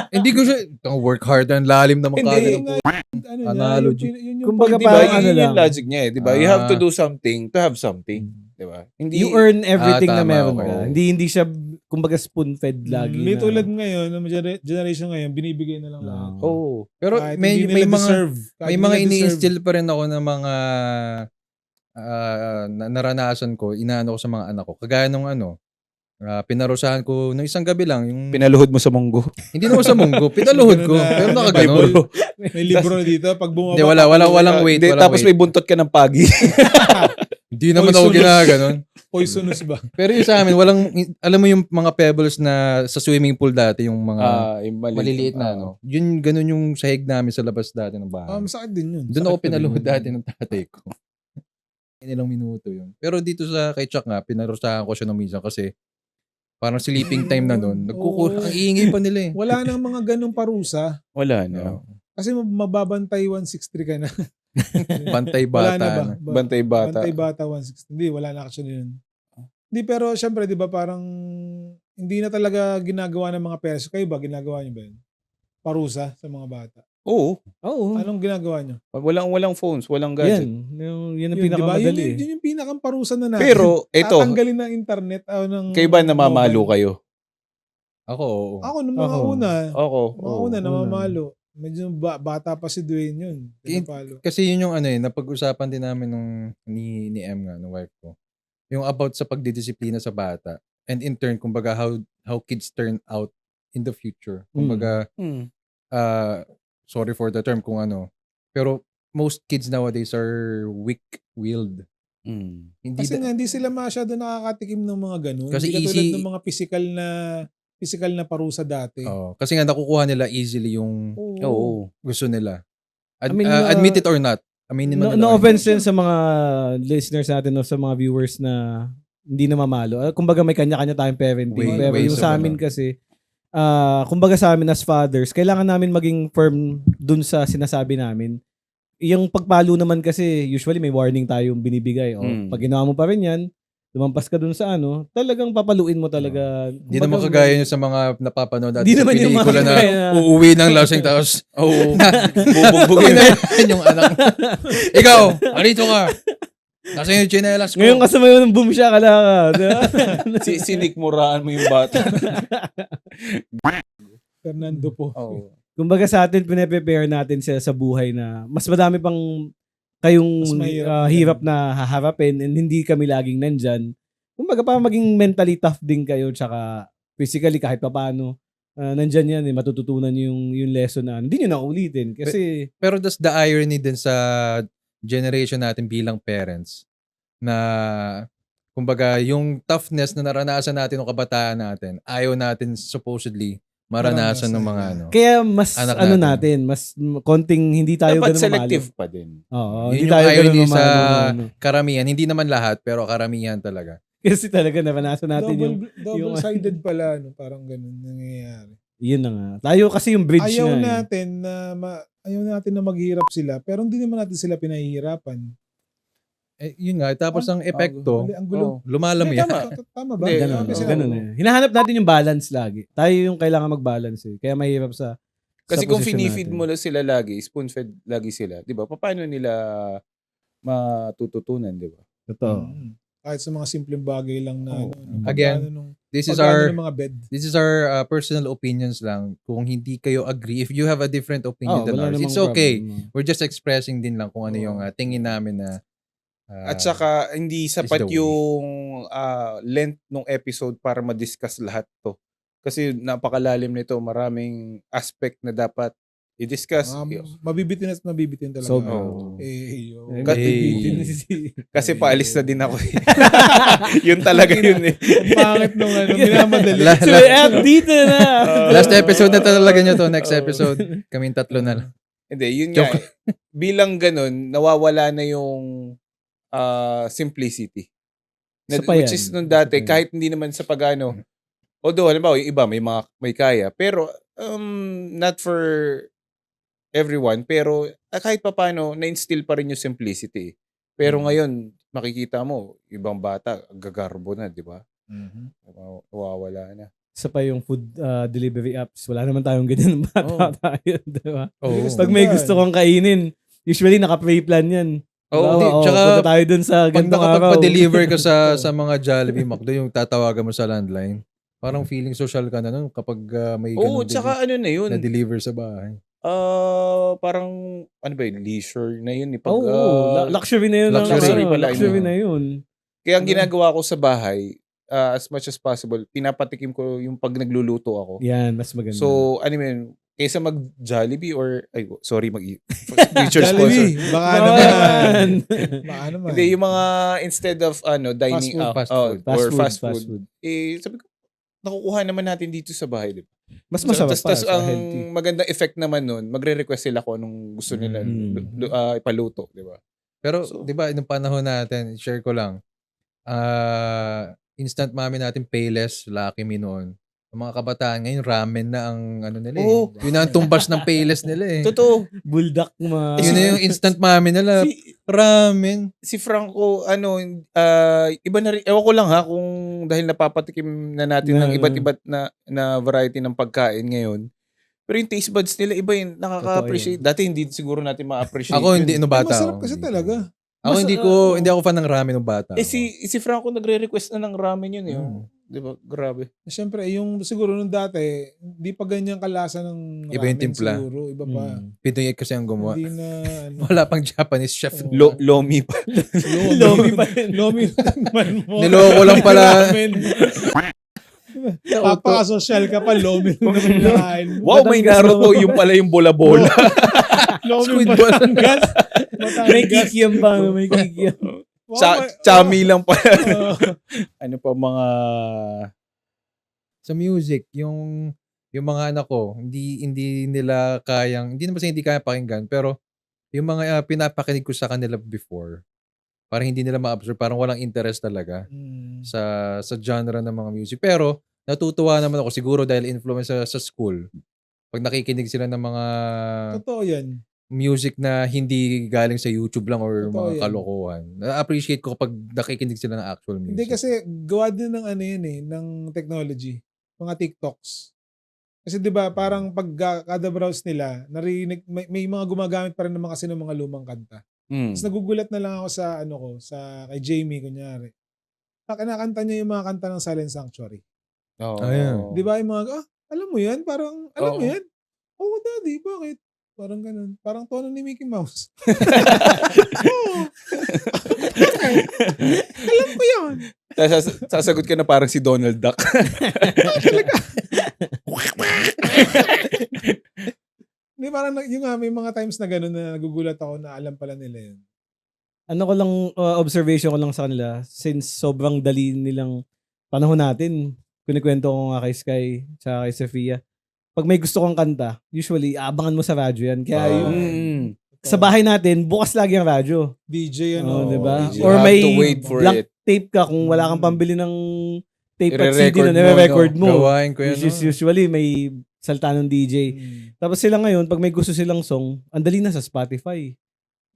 [SPEAKER 2] Hindi ko siya, work hard, ang lalim naman
[SPEAKER 1] Hindi.
[SPEAKER 2] kagad.
[SPEAKER 4] Yun nga, ano niya,
[SPEAKER 2] Analogy.
[SPEAKER 4] yun yung
[SPEAKER 3] Kumbaga,
[SPEAKER 1] Diba?
[SPEAKER 3] parang
[SPEAKER 1] Yun
[SPEAKER 3] ano
[SPEAKER 1] yung
[SPEAKER 3] lang.
[SPEAKER 1] logic niya eh. Diba? You have to do something to have something. Diba? Hindi,
[SPEAKER 3] You earn everything na
[SPEAKER 2] tama,
[SPEAKER 3] meron
[SPEAKER 2] okay.
[SPEAKER 3] ka. Hindi siya kumbaga spoon-fed lagi.
[SPEAKER 4] May
[SPEAKER 3] na,
[SPEAKER 4] tulad ngayon, ng generation ngayon, binibigay na lang lahat.
[SPEAKER 1] Oo.
[SPEAKER 2] Pero
[SPEAKER 4] Kahit
[SPEAKER 2] may
[SPEAKER 4] hindi nila
[SPEAKER 2] mga
[SPEAKER 4] deserve. Kahit
[SPEAKER 2] may
[SPEAKER 4] hindi
[SPEAKER 2] mga
[SPEAKER 4] nila deserve.
[SPEAKER 2] ini-instill pa rin ako ng mga naranasan ko, inaano ko sa mga anak ko. Kagaya nung pinarusahan ko nung isang gabi lang yung
[SPEAKER 1] Pinaluhod mo sa munggo.
[SPEAKER 2] hindi naman sa munggo, pinaluhod ko. Pero nakaganon.
[SPEAKER 4] May libro dito, pag bumaba.
[SPEAKER 2] Hindi, walang weight.
[SPEAKER 1] Hindi,
[SPEAKER 2] Walang
[SPEAKER 1] tapos
[SPEAKER 2] weight.
[SPEAKER 1] may buntot ka ng pagi.
[SPEAKER 2] Hindi naman ako
[SPEAKER 4] Poisonous.
[SPEAKER 2] ginaganon.
[SPEAKER 4] Poisonous ba?
[SPEAKER 2] Pero yung sa amin, alam mo yung mga pebbles na sa swimming pool dati, yung mga
[SPEAKER 1] Yung
[SPEAKER 2] maliliit na Yun, ganun yung sahig namin sa labas dati ng bahay.
[SPEAKER 4] Masakit din yun.
[SPEAKER 2] Doon ako
[SPEAKER 1] sakit na
[SPEAKER 2] pinaluhod
[SPEAKER 1] din yun.
[SPEAKER 2] dati ng tatay ko. Ilang minuto yun. Pero dito sa kay Chuck nga, pinarusahan ko siya nung minsan kasi parang sleeping time na nun.
[SPEAKER 4] Oo.
[SPEAKER 2] Ang iingay pa nila eh.
[SPEAKER 4] Wala nang mga ganong parusa.
[SPEAKER 1] Wala na.
[SPEAKER 4] Kasi mababantay 163 ka na.
[SPEAKER 2] Bantay
[SPEAKER 4] Wala na
[SPEAKER 2] bata
[SPEAKER 4] ba?
[SPEAKER 2] na.
[SPEAKER 1] Bantay bata.
[SPEAKER 4] Bantay bata 160. Hindi, wala na actually yun. Hindi, pero syempre, di ba parang hindi na talaga ginagawa ng mga parents. Kayo ba, ginagawa niyo ba yun? Parusa sa mga bata.
[SPEAKER 1] Oo.
[SPEAKER 3] Oo.
[SPEAKER 4] Anong ginagawa niyo?
[SPEAKER 1] Walang phones, walang gadget.
[SPEAKER 3] Yan ang
[SPEAKER 4] Yun, di ba?
[SPEAKER 3] pinakamadali.
[SPEAKER 4] Yun yung pinakang parusa na natin.
[SPEAKER 1] Pero, ito,
[SPEAKER 4] Tatanggalin ng internet. Ng
[SPEAKER 1] kayo ba namamalo
[SPEAKER 4] mobile.
[SPEAKER 1] kayo?
[SPEAKER 2] Ako, oo.
[SPEAKER 4] Ako, nung mga
[SPEAKER 3] Ako.
[SPEAKER 4] una.
[SPEAKER 1] Ako.
[SPEAKER 4] Mga una, namamalo. Medyo bata pa si Dwayne yun. Pinapalo.
[SPEAKER 2] Kasi yun yung napag-usapan din namin ni M nga, ng wife ko. Yung about sa pagdidisiplina sa bata. And in turn, kumbaga, how kids turn out in the future. Kumbaga, sorry for the term kung pero most kids nowadays are weak-willed. Hindi
[SPEAKER 4] Kasi nga, hindi sila masyado nakakatikim ng mga ganun.
[SPEAKER 2] Kasi
[SPEAKER 4] Hindi katulad
[SPEAKER 2] easy-
[SPEAKER 4] ng mga physical na parusa dati.
[SPEAKER 2] kasi nga nakukuha nila easily yung
[SPEAKER 1] Oo.
[SPEAKER 2] gusto nila.
[SPEAKER 3] I mean,
[SPEAKER 2] Admit it or not. Aminin mo
[SPEAKER 3] No
[SPEAKER 2] nila.
[SPEAKER 3] offense din sa mga listeners natin o sa mga viewers na hindi na mamalo. Kumbaga may kanya-kanya tayong parenting. Pero
[SPEAKER 2] Ways
[SPEAKER 3] yung
[SPEAKER 2] of
[SPEAKER 3] sa amin kasi, kumbaga sa amin as fathers, kailangan namin maging firm dun sa sinasabi namin. Yung pagpalo naman kasi, usually may warning tayong binibigay. O, pag ginawa mo pa rin yan, lumampas ka dun sa talagang papaluin mo talaga.
[SPEAKER 2] Hindi naman kagaya nyo sa mga napapanood natin
[SPEAKER 3] Di
[SPEAKER 2] sa
[SPEAKER 3] naman yung mga
[SPEAKER 2] pelikula na
[SPEAKER 3] kagaya na-
[SPEAKER 2] uuwi ng lasing tapos
[SPEAKER 1] Oo.
[SPEAKER 2] bubugbugin na yan yung anak. Ikaw, alito ka. Nasa yung chinelas ko.
[SPEAKER 3] Ngayon kasama yun ng boom siya ka.
[SPEAKER 1] Sinikmuraan mo yung bata.
[SPEAKER 4] Fernando po.
[SPEAKER 1] Oo.
[SPEAKER 3] Kumbaga sa atin, pinaprepare natin sila sa buhay na mas madami pang kayong
[SPEAKER 4] Mas mahirap
[SPEAKER 3] hirap na haharapin and hindi kami laging nandyan. Kumbaga para maging mentally tough din kayo tsaka physically kahit pa paano. Nandyan yan matututunan yung lesson na hindi nyo na ulitin. Kasi
[SPEAKER 2] Pero that's the irony din sa generation natin bilang parents na kumbaga yung toughness na naranasan natin ng kabataan natin, ayaw natin supposedly maranasan ng mga
[SPEAKER 3] kaya mas
[SPEAKER 2] anak
[SPEAKER 3] natin, mas konting hindi tayo
[SPEAKER 1] Dapat
[SPEAKER 3] ganun
[SPEAKER 1] selective
[SPEAKER 3] mamalo.
[SPEAKER 1] pa din.
[SPEAKER 3] Oo,
[SPEAKER 2] Yun
[SPEAKER 3] hindi
[SPEAKER 2] yung
[SPEAKER 3] tayo
[SPEAKER 2] irony
[SPEAKER 3] ganun
[SPEAKER 2] sa
[SPEAKER 3] mamalo.
[SPEAKER 2] karamihan. Hindi naman lahat, pero karamihan talaga.
[SPEAKER 3] Kasi talaga naranasan natin yung
[SPEAKER 4] Double-sided pala, parang ganun nangyayari.
[SPEAKER 3] yun na nga. Tayo kasi yung bridge
[SPEAKER 4] Ayaw
[SPEAKER 3] na.
[SPEAKER 4] ayaw natin na maghirap sila, pero hindi naman natin sila pinahihirapan.
[SPEAKER 2] Yun nga, tapos ang epekto,
[SPEAKER 4] Ang gulo.
[SPEAKER 2] lumalam
[SPEAKER 1] Hindi,
[SPEAKER 2] yan.
[SPEAKER 4] Tama ba?
[SPEAKER 1] Hindi,
[SPEAKER 3] Ganun,
[SPEAKER 4] Tama sila.
[SPEAKER 3] ganun eh. Hinahanap natin yung balance lagi. Tayo yung kailangan mag-balance eh. Kaya mahirap sa
[SPEAKER 1] Kasi
[SPEAKER 3] sa
[SPEAKER 1] kung
[SPEAKER 3] posisyon
[SPEAKER 1] finifeed
[SPEAKER 3] natin.
[SPEAKER 1] mo na sila lagi, spoon-fed lagi sila, di ba? Paano nila matututunan, di ba?
[SPEAKER 3] Totoo.
[SPEAKER 4] Kahit sa mga simpleng bagay lang na
[SPEAKER 1] Oo.
[SPEAKER 2] Again,
[SPEAKER 4] pagkano nung-
[SPEAKER 2] This is
[SPEAKER 4] pagkano
[SPEAKER 2] our
[SPEAKER 4] ng mga bed.
[SPEAKER 2] personal opinions lang. Kung hindi kayo agree, if you have a different opinion than
[SPEAKER 3] wala
[SPEAKER 2] ours,
[SPEAKER 3] namang
[SPEAKER 2] it's okay.
[SPEAKER 3] problem.
[SPEAKER 2] We're just expressing din lang kung ano yung tingin namin na
[SPEAKER 1] At saka, hindi sapat
[SPEAKER 2] the way.
[SPEAKER 1] yung length ng episode para ma-discuss lahat to. Kasi napakalalim nito, maraming aspect na dapat i-discuss.
[SPEAKER 4] Mabibitin at mabibitin talaga.
[SPEAKER 3] Sobra.
[SPEAKER 1] Oo.
[SPEAKER 4] Yo.
[SPEAKER 3] Eh,
[SPEAKER 2] Hey.
[SPEAKER 1] Kasi paalis na din ako. Yun talaga yun eh.
[SPEAKER 4] Ang pangit nung minamadali.
[SPEAKER 3] So, dito na.
[SPEAKER 2] Last episode na talaga nyo to. Next episode, kaming tatlo na lang.
[SPEAKER 1] Hindi, yun nga. Bilang ganun, nawawala na yung simplicity.
[SPEAKER 3] Isa pa
[SPEAKER 1] Which
[SPEAKER 3] yan.
[SPEAKER 1] is nung dati,
[SPEAKER 3] Isa pa yan.
[SPEAKER 1] kahit hindi naman sa pag-ano, although, halimbawa, yung iba, may kaya, pero not for everyone, pero kahit pa paano, na-instill pa rin yung simplicity. Pero ngayon, makikita mo, ibang bata, gagarbo na, di ba? Nawawala na.
[SPEAKER 3] Isa pa yung food delivery apps. Wala naman tayong ganyan ng bata tayo. Diba?
[SPEAKER 2] Oo.
[SPEAKER 3] Pag may gusto kong kainin, usually naka-pre plan yan.
[SPEAKER 1] Oo,
[SPEAKER 2] tsaka,
[SPEAKER 3] punta tayo dun sa
[SPEAKER 2] Pag
[SPEAKER 3] gantong araw.
[SPEAKER 2] nakapagpa-deliver ka sa mga Jollibee, McDo, yung tatawagan mo sa landline. Parang feeling social ka na nun kapag may
[SPEAKER 1] Oo,
[SPEAKER 2] ganun
[SPEAKER 1] tsaka ano na yun,
[SPEAKER 2] na-deliver sa bahay.
[SPEAKER 1] parang ano ba yun, leisure na yun eh.
[SPEAKER 3] Luxury na yun.
[SPEAKER 2] luxury
[SPEAKER 1] pala,
[SPEAKER 3] Luxury
[SPEAKER 1] no?
[SPEAKER 3] na yun.
[SPEAKER 1] Kaya ang ginagawa ko sa bahay, as much as possible, pinapatikim ko yung pag nagluluto ako.
[SPEAKER 3] Yan, mas maganda.
[SPEAKER 1] So, ano yun, kaysa mag-Jollibee or, sorry, future sponsor.
[SPEAKER 4] Jollibee, baka naman. Baka naman.
[SPEAKER 1] Hindi, yung mga, instead of, dining out,
[SPEAKER 2] fast food.
[SPEAKER 1] fast food, sabi ko, nakukuha naman natin dito sa bahay, di ba?
[SPEAKER 3] Mas masarap pa
[SPEAKER 1] Tas
[SPEAKER 3] sa
[SPEAKER 1] ang
[SPEAKER 3] healthy.
[SPEAKER 1] magandang effect naman nun, magre-request sila kung anong gusto nila ipaluto, di ba?
[SPEAKER 2] Pero,
[SPEAKER 1] So-
[SPEAKER 2] di ba, nung panahon natin, share ko lang, instant mami natin, Payless, Lucky Me noon. Ang mga kabataan ngayon, ramen na ang ano nila eh.
[SPEAKER 1] Oo.
[SPEAKER 2] Yun na ang tumbas ng Payless nila eh.
[SPEAKER 1] Totoo.
[SPEAKER 3] Buldak
[SPEAKER 2] Yun na yung instant mami nila. Ramen.
[SPEAKER 1] Si Franco, iba na rin, ewan ko lang ha, kung dahil napapatikim na natin ng iba't iba't na variety ng pagkain ngayon. Pero yung taste buds nila, iba yun, nakaka-appreciate. Dati hindi siguro natin ma-appreciate
[SPEAKER 2] Ako
[SPEAKER 1] yun.
[SPEAKER 2] hindi, bata.
[SPEAKER 4] Masarap kasi talaga.
[SPEAKER 2] Ako hindi ako fan ng ramen ng bata.
[SPEAKER 1] Si Franco nagre-request na ng ramen yun eh. Di ba? Grabe.
[SPEAKER 4] Siyempre, yung siguro nung dati, di pa ganyan kalasa ng
[SPEAKER 2] Iba yung
[SPEAKER 4] ramen
[SPEAKER 2] timpla.
[SPEAKER 4] siguro. Iba pa.
[SPEAKER 2] Pinoy kasi ang gumawa.
[SPEAKER 4] Hindi na,
[SPEAKER 2] Wala pang Japanese chef.
[SPEAKER 1] Lomi pa.
[SPEAKER 3] Lomi pa rin.
[SPEAKER 4] Lomi man mo.
[SPEAKER 2] Niloko lang pala.
[SPEAKER 4] Ramen. Papaka-social ka pa, lomi naman nakain mo.
[SPEAKER 1] Wow, may naruto. Yung pala yung bola-bola.
[SPEAKER 4] Lomi
[SPEAKER 2] Squidward.
[SPEAKER 4] Batangas.
[SPEAKER 3] May kikiam pa. May kikiam.
[SPEAKER 1] Chami lang pala. Ano pa mga...
[SPEAKER 2] Sa music, yung mga anak ko, hindi nila kayang, hindi naman sa hindi kaya pakinggan, pero yung mga pinapakinig ko sa kanila before, parang hindi nila ma-absorb, parang walang interest talaga sa genre ng mga music. Pero natutuwa naman ako siguro dahil influence sa school. Pag nakikinig sila ng mga
[SPEAKER 4] Totoo yan.
[SPEAKER 2] music na hindi galing sa YouTube lang or
[SPEAKER 4] Totoo
[SPEAKER 2] mga
[SPEAKER 4] yan.
[SPEAKER 2] kalokohan. Na-appreciate ko kapag nakikinig sila ng actual music.
[SPEAKER 4] Hindi kasi gawa din ng ano yun eh, ng technology. Mga TikToks. Kasi 'di ba parang pag kada browse nila, narinig may mga gumagamit pa rin naman kasi ng mga lumang kanta. Tapos nagugulat na lang ako sa sa kay Jamie kunyari. Kinakanta niya yung mga kanta ng Silent Sanctuary.
[SPEAKER 2] Ayan.
[SPEAKER 4] 'Di ba yung mga alam mo 'yan? Parang alam mo
[SPEAKER 1] Oo.
[SPEAKER 4] 'yan? Oo, daddy, bakit? Parang ganun. Parang tono ni Mickey Mouse. Oo. Alam ko 'yan.
[SPEAKER 1] Sasagot ka na parang si Donald Duck.
[SPEAKER 4] Hindi, parang yung may mga times na gano'n na nagugulat ako na alam pala nila yun.
[SPEAKER 3] Ano ko lang, observation ko lang sa kanila, since sobrang dali nilang panahon natin, kunikwento ko nga kay Sky, tsaka kay Sophia, pag may gusto kong kanta, usually, aabangan mo sa radyo yan. Kaya yung, sa bahay natin, bukas lagi ang radyo.
[SPEAKER 4] DJ
[SPEAKER 3] Oh, diba?
[SPEAKER 1] You
[SPEAKER 3] Or
[SPEAKER 1] have
[SPEAKER 3] may
[SPEAKER 1] to wait for
[SPEAKER 3] blank
[SPEAKER 1] it.
[SPEAKER 3] tape ka kung wala kang pambili ng tape at CD
[SPEAKER 1] I-re-record
[SPEAKER 3] na nire-record mo.
[SPEAKER 2] Gawain ko yan.
[SPEAKER 3] Which is usually may salta ng DJ. Tapos sila ngayon, pag may gusto silang song, ang dali na sa Spotify.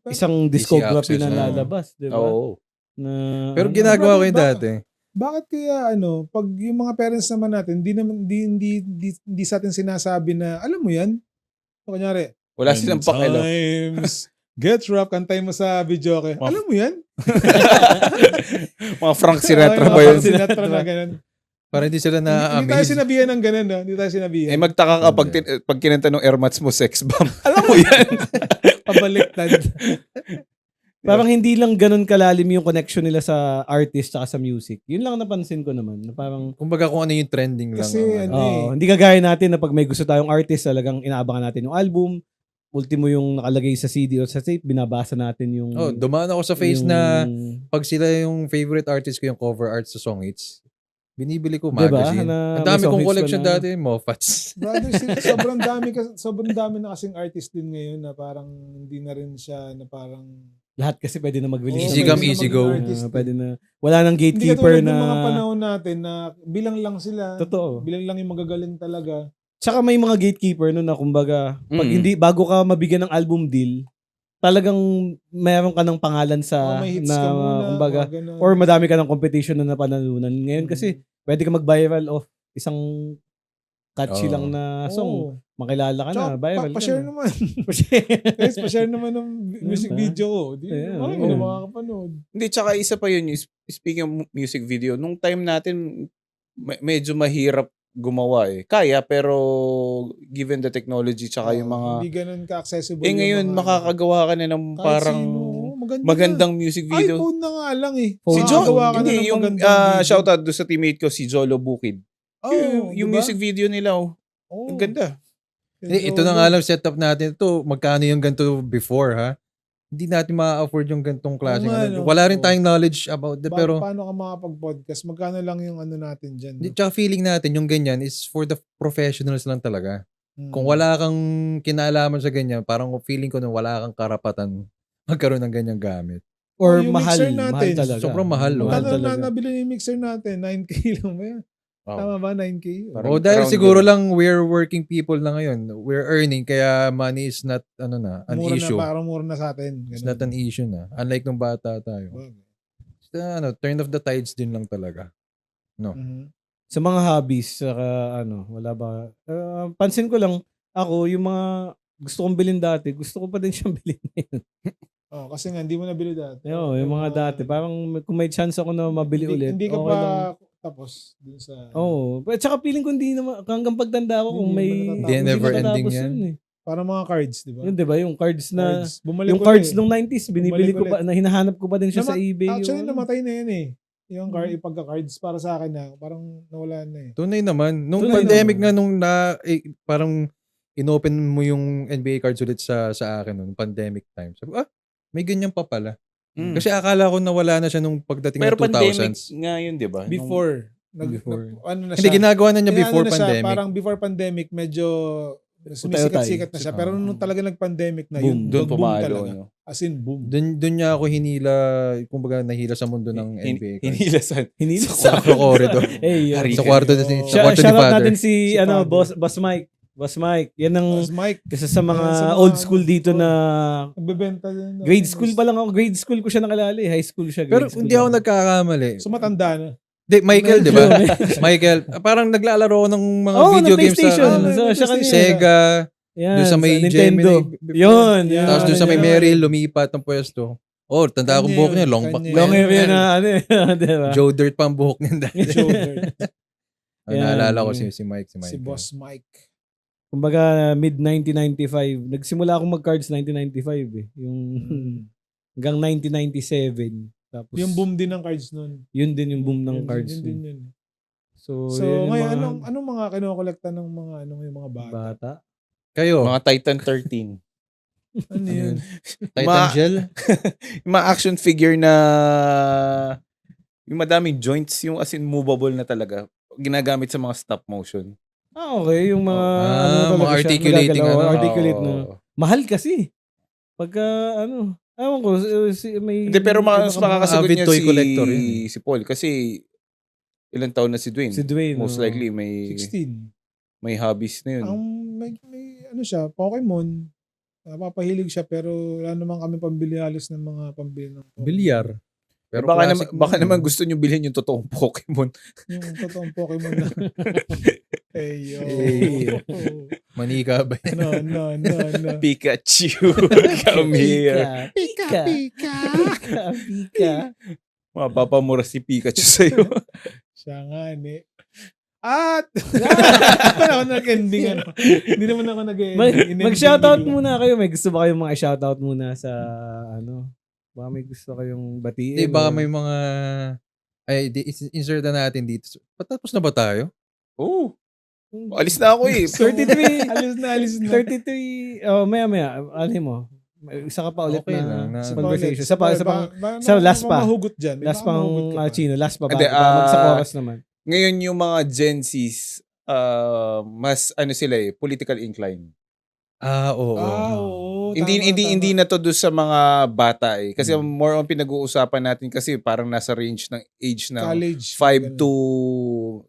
[SPEAKER 3] Isang discography
[SPEAKER 2] access
[SPEAKER 3] na
[SPEAKER 2] na.
[SPEAKER 3] lalabas, di ba?
[SPEAKER 1] Oo.
[SPEAKER 3] Na,
[SPEAKER 2] Pero ginagawa ko yun
[SPEAKER 4] Ba-
[SPEAKER 2] dati.
[SPEAKER 4] Bakit kaya pag yung mga parents naman natin, hindi sa atin sinasabi na, alam mo yan? So, kunyari,
[SPEAKER 1] Wala silang pakilo.
[SPEAKER 4] times, get rap, kantay mo sa video ko. Alam mo yan?
[SPEAKER 1] Mga Frank Sinatra
[SPEAKER 4] Ay,
[SPEAKER 1] ba yun?
[SPEAKER 4] Frank Sinatra na ganun.
[SPEAKER 2] Para hindi sila
[SPEAKER 4] Hindi tayo
[SPEAKER 2] na-amaze.
[SPEAKER 4] sinabihan ng ganun, no? Hindi tayo sinabihan.
[SPEAKER 1] Eh magtaka ka pag kinanta ng Airmats mo sex bomb. Alam mo yan?
[SPEAKER 4] Pabaliktad.
[SPEAKER 3] parang hindi lang ganun kalalim yung connection nila sa artist tsaka sa music. Yun lang napansin ko naman. Na parang,
[SPEAKER 2] Kumbaga kung ano yung trending lang.
[SPEAKER 4] Kasi,
[SPEAKER 2] ang ano.
[SPEAKER 3] hindi kagaya natin na pag may gusto tayong artist, talagang inaabangan natin yung album. Ultimo yung nakalagay sa CD o sa tape, binabasa natin yung...
[SPEAKER 2] Oh, dumaan ako sa face
[SPEAKER 3] yung-
[SPEAKER 2] na pag sila yung favorite artist ko yung cover art sa song hits, binibili ko
[SPEAKER 3] Diba?
[SPEAKER 2] magazine.
[SPEAKER 3] Na
[SPEAKER 2] Ang dami
[SPEAKER 3] may
[SPEAKER 2] kong
[SPEAKER 3] songs
[SPEAKER 2] collection
[SPEAKER 3] ka na-
[SPEAKER 2] dati, Moffats.
[SPEAKER 4] Brother, sobrang dami na kasing artist din ngayon na parang hindi na rin siya na parang
[SPEAKER 3] Lahat kasi pwede na mag-release.
[SPEAKER 2] Easy
[SPEAKER 3] ng
[SPEAKER 2] come,
[SPEAKER 3] music.
[SPEAKER 2] easy go.
[SPEAKER 4] Artist,
[SPEAKER 3] Pwede na. Wala nang
[SPEAKER 4] hindi
[SPEAKER 3] gatekeeper
[SPEAKER 4] katulad
[SPEAKER 3] na...
[SPEAKER 4] ng mga panahon natin na bilang lang sila.
[SPEAKER 3] Totoo.
[SPEAKER 4] Bilang lang yung magagaling talaga.
[SPEAKER 3] Tsaka may mga gatekeeper no na kumbaga, pag
[SPEAKER 1] Mm.
[SPEAKER 3] hindi, bago ka mabigyan ng album deal, talagang meron ka ng pangalan sa...
[SPEAKER 4] May hits
[SPEAKER 3] na,
[SPEAKER 4] ka muna.
[SPEAKER 3] kumbaga,
[SPEAKER 4] mga ganun.
[SPEAKER 3] or madami ka ng competition na napanalunan. Ngayon kasi, pwede ka mag-viral of isang catchy
[SPEAKER 2] Oo.
[SPEAKER 3] lang na song.
[SPEAKER 4] Oo.
[SPEAKER 3] Makilala ka na,
[SPEAKER 4] Tsaka,
[SPEAKER 3] viral ka
[SPEAKER 4] pa-share
[SPEAKER 3] na.
[SPEAKER 4] naman. Guys, pa-share naman ng music
[SPEAKER 3] Diba?
[SPEAKER 4] video ko. Di,
[SPEAKER 3] Yeah,
[SPEAKER 4] marami
[SPEAKER 3] oo.
[SPEAKER 4] na makakapanood.
[SPEAKER 1] Hindi, tsaka isa pa yun. Speaking of music video, nung time natin, medyo mahirap gumawa eh. Kaya, pero given the technology tsaka yung mga...
[SPEAKER 4] Hindi ganun ka-accessible.
[SPEAKER 1] ngayon, makakagawa ka na ng
[SPEAKER 4] kahit
[SPEAKER 1] parang
[SPEAKER 4] sino,
[SPEAKER 1] magandang music video.
[SPEAKER 4] iPhone na nga lang eh.
[SPEAKER 1] Si John,
[SPEAKER 4] Makakagawa ka na
[SPEAKER 1] hindi,
[SPEAKER 4] ng
[SPEAKER 1] yung
[SPEAKER 4] magandang video.
[SPEAKER 1] shoutout doon sa teammate ko, si Jolo Bukid. Yung
[SPEAKER 4] diba?
[SPEAKER 1] music video nila, ang ganda.
[SPEAKER 2] Ito na nga lang setup natin. Ito, magkano yung ganito before, ha? Hindi natin ma-afford yung gantong klaseng. Wala rin tayong knowledge about it, pero
[SPEAKER 4] paano ka makapag-podcast? Magkano lang yung ano natin dyan? No?
[SPEAKER 2] tsaka feeling natin yung ganyan is for the professionals lang talaga. Kung wala kang kinalaman sa ganyan, parang feeling ko na wala kang karapatan magkaroon ng ganyang gamit.
[SPEAKER 3] Or
[SPEAKER 4] yung
[SPEAKER 3] mahal.
[SPEAKER 4] mixer
[SPEAKER 3] Mahal
[SPEAKER 4] natin,
[SPEAKER 3] talaga.
[SPEAKER 2] sobrang mahal, oh.
[SPEAKER 3] Mahal
[SPEAKER 4] Magkano
[SPEAKER 3] talaga.
[SPEAKER 4] na nabili yung mixer natin? 9K lang ba yan? Tama ba? 9K?
[SPEAKER 1] Parang
[SPEAKER 2] O dahil
[SPEAKER 1] around
[SPEAKER 2] siguro
[SPEAKER 1] yun.
[SPEAKER 2] lang we're working people na ngayon. We're earning kaya money is not an
[SPEAKER 4] Mura
[SPEAKER 2] issue.
[SPEAKER 4] na, parang mura na sa atin.
[SPEAKER 2] It's not an issue na. Unlike nung bata tayo. Turn of the tides din lang talaga.
[SPEAKER 3] Sa mga hobbies, saka wala ba? Pansin ko lang, ako, yung mga gusto kong bilhin dati, gusto ko pa din siyang bilhin ngayon.
[SPEAKER 4] Kasi nga, hindi mo nabili dati.
[SPEAKER 3] Yung mga dati, parang kung may chance ako na mabili ulit,
[SPEAKER 4] Hindi ka
[SPEAKER 3] okay
[SPEAKER 4] pa
[SPEAKER 3] lang.
[SPEAKER 4] tapos dun sa...
[SPEAKER 3] But saka feeling ko hindi naman, hanggang pagtanda ko kung may...
[SPEAKER 4] Hindi
[SPEAKER 2] never ending
[SPEAKER 3] natatapos
[SPEAKER 2] yan.
[SPEAKER 3] yun eh.
[SPEAKER 4] Parang mga cards, di ba?
[SPEAKER 3] Yun, di ba? Yung cards na...
[SPEAKER 4] Bumalik
[SPEAKER 3] Yung cards nung 90s, binibili ko
[SPEAKER 4] Bumalik
[SPEAKER 3] pa, na hinahanap ko pa din siya sa eBay.
[SPEAKER 4] Actually,
[SPEAKER 3] yung,
[SPEAKER 4] namatay na yan eh. Yung pagka-cards para sa akin na, parang nawala na eh.
[SPEAKER 2] Tunay naman. Nung
[SPEAKER 3] Tunay
[SPEAKER 2] pandemic
[SPEAKER 3] naman.
[SPEAKER 2] nga, nung parang inopen mo yung NBA cards ulit sa akin nung pandemic time. Sabi ko, may ganyan pa pala. Kasi akala ko nawala na siya nung pagdating
[SPEAKER 1] Pero
[SPEAKER 2] ng 2000s.
[SPEAKER 1] pandemic nga yun, di ba?
[SPEAKER 4] Before.
[SPEAKER 3] Before.
[SPEAKER 4] Ano na
[SPEAKER 2] Hindi,
[SPEAKER 4] siya.
[SPEAKER 2] ginagawa na niya
[SPEAKER 4] Inaano
[SPEAKER 2] before
[SPEAKER 4] na siya,
[SPEAKER 2] pandemic.
[SPEAKER 4] parang before pandemic, medyo sumisikat-sikat na siya. Pero nung talaga nag-pandemic na,
[SPEAKER 3] Boom.
[SPEAKER 4] yun,
[SPEAKER 1] Doon
[SPEAKER 4] boom
[SPEAKER 1] pumalo.
[SPEAKER 4] talaga.
[SPEAKER 1] No?
[SPEAKER 4] As in, boom.
[SPEAKER 2] Doon niya ako hinila, kumbaga nahila sa mundo ng NBA cards.
[SPEAKER 1] Hinilasan.
[SPEAKER 2] Sa corridor.
[SPEAKER 3] Hey,
[SPEAKER 1] Hari-
[SPEAKER 2] Sa kwarto
[SPEAKER 4] Oh.
[SPEAKER 2] ni
[SPEAKER 3] Shout out
[SPEAKER 2] father.
[SPEAKER 3] natin si,
[SPEAKER 4] Si father.
[SPEAKER 3] Boss Mike. Boss Mike. Yan ang
[SPEAKER 4] Tapos Mike,
[SPEAKER 3] isa sa mga
[SPEAKER 4] Yan sa mga
[SPEAKER 3] old school dito na
[SPEAKER 4] nagbebenta din.
[SPEAKER 3] grade school pa lang ako. Grade school ko siya nakalala eh. High school siya.
[SPEAKER 2] Pero
[SPEAKER 3] grade school
[SPEAKER 2] hindi ako
[SPEAKER 3] lang.
[SPEAKER 2] nagkakamali.
[SPEAKER 4] So matanda na.
[SPEAKER 2] Michael, di
[SPEAKER 3] Medyo,
[SPEAKER 2] ba? Michael, parang naglalaro ako ng mga video
[SPEAKER 3] ng
[SPEAKER 2] games
[SPEAKER 3] PlayStation.
[SPEAKER 2] sa
[SPEAKER 3] So, siya kanina.
[SPEAKER 2] Sega,
[SPEAKER 3] Yan,
[SPEAKER 2] doon sa may
[SPEAKER 3] Nintendo.
[SPEAKER 2] Gemini.
[SPEAKER 3] Yun.
[SPEAKER 4] Yan.
[SPEAKER 2] Tapos doon sa may
[SPEAKER 4] Yan.
[SPEAKER 2] Merrill, lumipat ng pwesto. Oh, tanda akong
[SPEAKER 4] Kanya
[SPEAKER 2] buhok
[SPEAKER 4] yun,
[SPEAKER 2] niya. Long
[SPEAKER 4] kanya
[SPEAKER 3] Long
[SPEAKER 4] yun.
[SPEAKER 3] hair yan na ano eh. Diba?
[SPEAKER 2] Joe Dirt pa ang buhok niya dati.
[SPEAKER 4] Shoulder.
[SPEAKER 3] Yan.
[SPEAKER 2] Naalala ko si Mike.
[SPEAKER 4] Si Boss Mike.
[SPEAKER 3] Kumbaga mid-1995. Nagsimula akong mag-cards 1995 eh. Yung hanggang 1997. Tapos
[SPEAKER 4] Yung boom din ng cards nun.
[SPEAKER 3] yun din yung boom ng
[SPEAKER 4] Yun
[SPEAKER 3] cards.
[SPEAKER 4] din
[SPEAKER 3] nun.
[SPEAKER 4] yun.
[SPEAKER 3] So,
[SPEAKER 4] So,
[SPEAKER 3] yun yung
[SPEAKER 4] ngayon,
[SPEAKER 3] mga
[SPEAKER 4] anong mga kinokolekta ng mga yung mga bata?
[SPEAKER 3] bata.
[SPEAKER 2] Kayo,
[SPEAKER 1] Mga Titan 13.
[SPEAKER 4] Ano yun?
[SPEAKER 2] Titan Gel?
[SPEAKER 1] Yung mga action figure na yung madaming joints, yung as in movable na talaga. Ginagamit sa mga stop motion.
[SPEAKER 3] Okay. Yung mga
[SPEAKER 2] mga
[SPEAKER 3] talaga siya,
[SPEAKER 2] articulating,
[SPEAKER 3] magagalaw,
[SPEAKER 2] ano?
[SPEAKER 3] articulate na.
[SPEAKER 1] Oo.
[SPEAKER 3] Mahal kasi. Pagka ewan ko, may...
[SPEAKER 1] Hindi, pero mas makakasagot
[SPEAKER 2] Avid
[SPEAKER 1] niya
[SPEAKER 2] toy collector yun eh.
[SPEAKER 1] si Paul. Kasi ilang taon na si Dwayne.
[SPEAKER 3] Si Dwayne.
[SPEAKER 1] Most
[SPEAKER 3] oo.
[SPEAKER 1] likely may
[SPEAKER 4] 16.
[SPEAKER 1] may hobbies na yun.
[SPEAKER 4] Ang may ano siya, Pokemon. Napapahilig siya pero wala naman kami pambili halos ng mga pambili ng Pokemon.
[SPEAKER 2] Bilyar. Pero
[SPEAKER 1] baka
[SPEAKER 2] classic
[SPEAKER 1] baka
[SPEAKER 2] mo,
[SPEAKER 1] naman
[SPEAKER 2] no?
[SPEAKER 1] gusto niyo bilhin yung totoong Pokemon.
[SPEAKER 4] Yung totoong Pokemon na. Eyo.
[SPEAKER 2] Eyo. Manika ba yan?
[SPEAKER 4] No.
[SPEAKER 1] Pikachu. Come here.
[SPEAKER 3] Pika. Pika.
[SPEAKER 1] Mapapamura si Pikachu sa'yo.
[SPEAKER 4] Siya nga, ni. At! Ako nag-ending ano. Hindi naman ako nag-ending.
[SPEAKER 3] Mag-shoutout muna kayo. May gusto ba kayong mga shoutout muna sa baka may gusto kayong batiin?
[SPEAKER 2] Di ba
[SPEAKER 3] or-
[SPEAKER 2] may mga... insert na natin dito. Patapos na ba tayo?
[SPEAKER 1] Oh. Alis na ako eh.
[SPEAKER 3] 33.
[SPEAKER 4] Alis na.
[SPEAKER 3] 33. Maya. Ano mo? May isa ka pa ulit
[SPEAKER 2] Okay
[SPEAKER 3] na,
[SPEAKER 2] lang, na-
[SPEAKER 3] conversation. Sa pang
[SPEAKER 4] sa
[SPEAKER 3] last pa.
[SPEAKER 4] Mahugot dyan. May
[SPEAKER 3] last
[SPEAKER 4] mga mahugot
[SPEAKER 3] pang
[SPEAKER 4] ka pa.
[SPEAKER 3] Chino. Last pa.
[SPEAKER 1] Hindi,
[SPEAKER 3] Magsa-chorus naman.
[SPEAKER 1] Ngayon yung mga Gen Zs, mas sila eh, political inclined.
[SPEAKER 2] Oo.
[SPEAKER 4] Oo.
[SPEAKER 1] Hindi na to doon sa mga bata eh. Kasi
[SPEAKER 2] Hmm.
[SPEAKER 1] more on pinag-uusapan natin kasi parang nasa range ng age na
[SPEAKER 4] college.
[SPEAKER 1] 5 to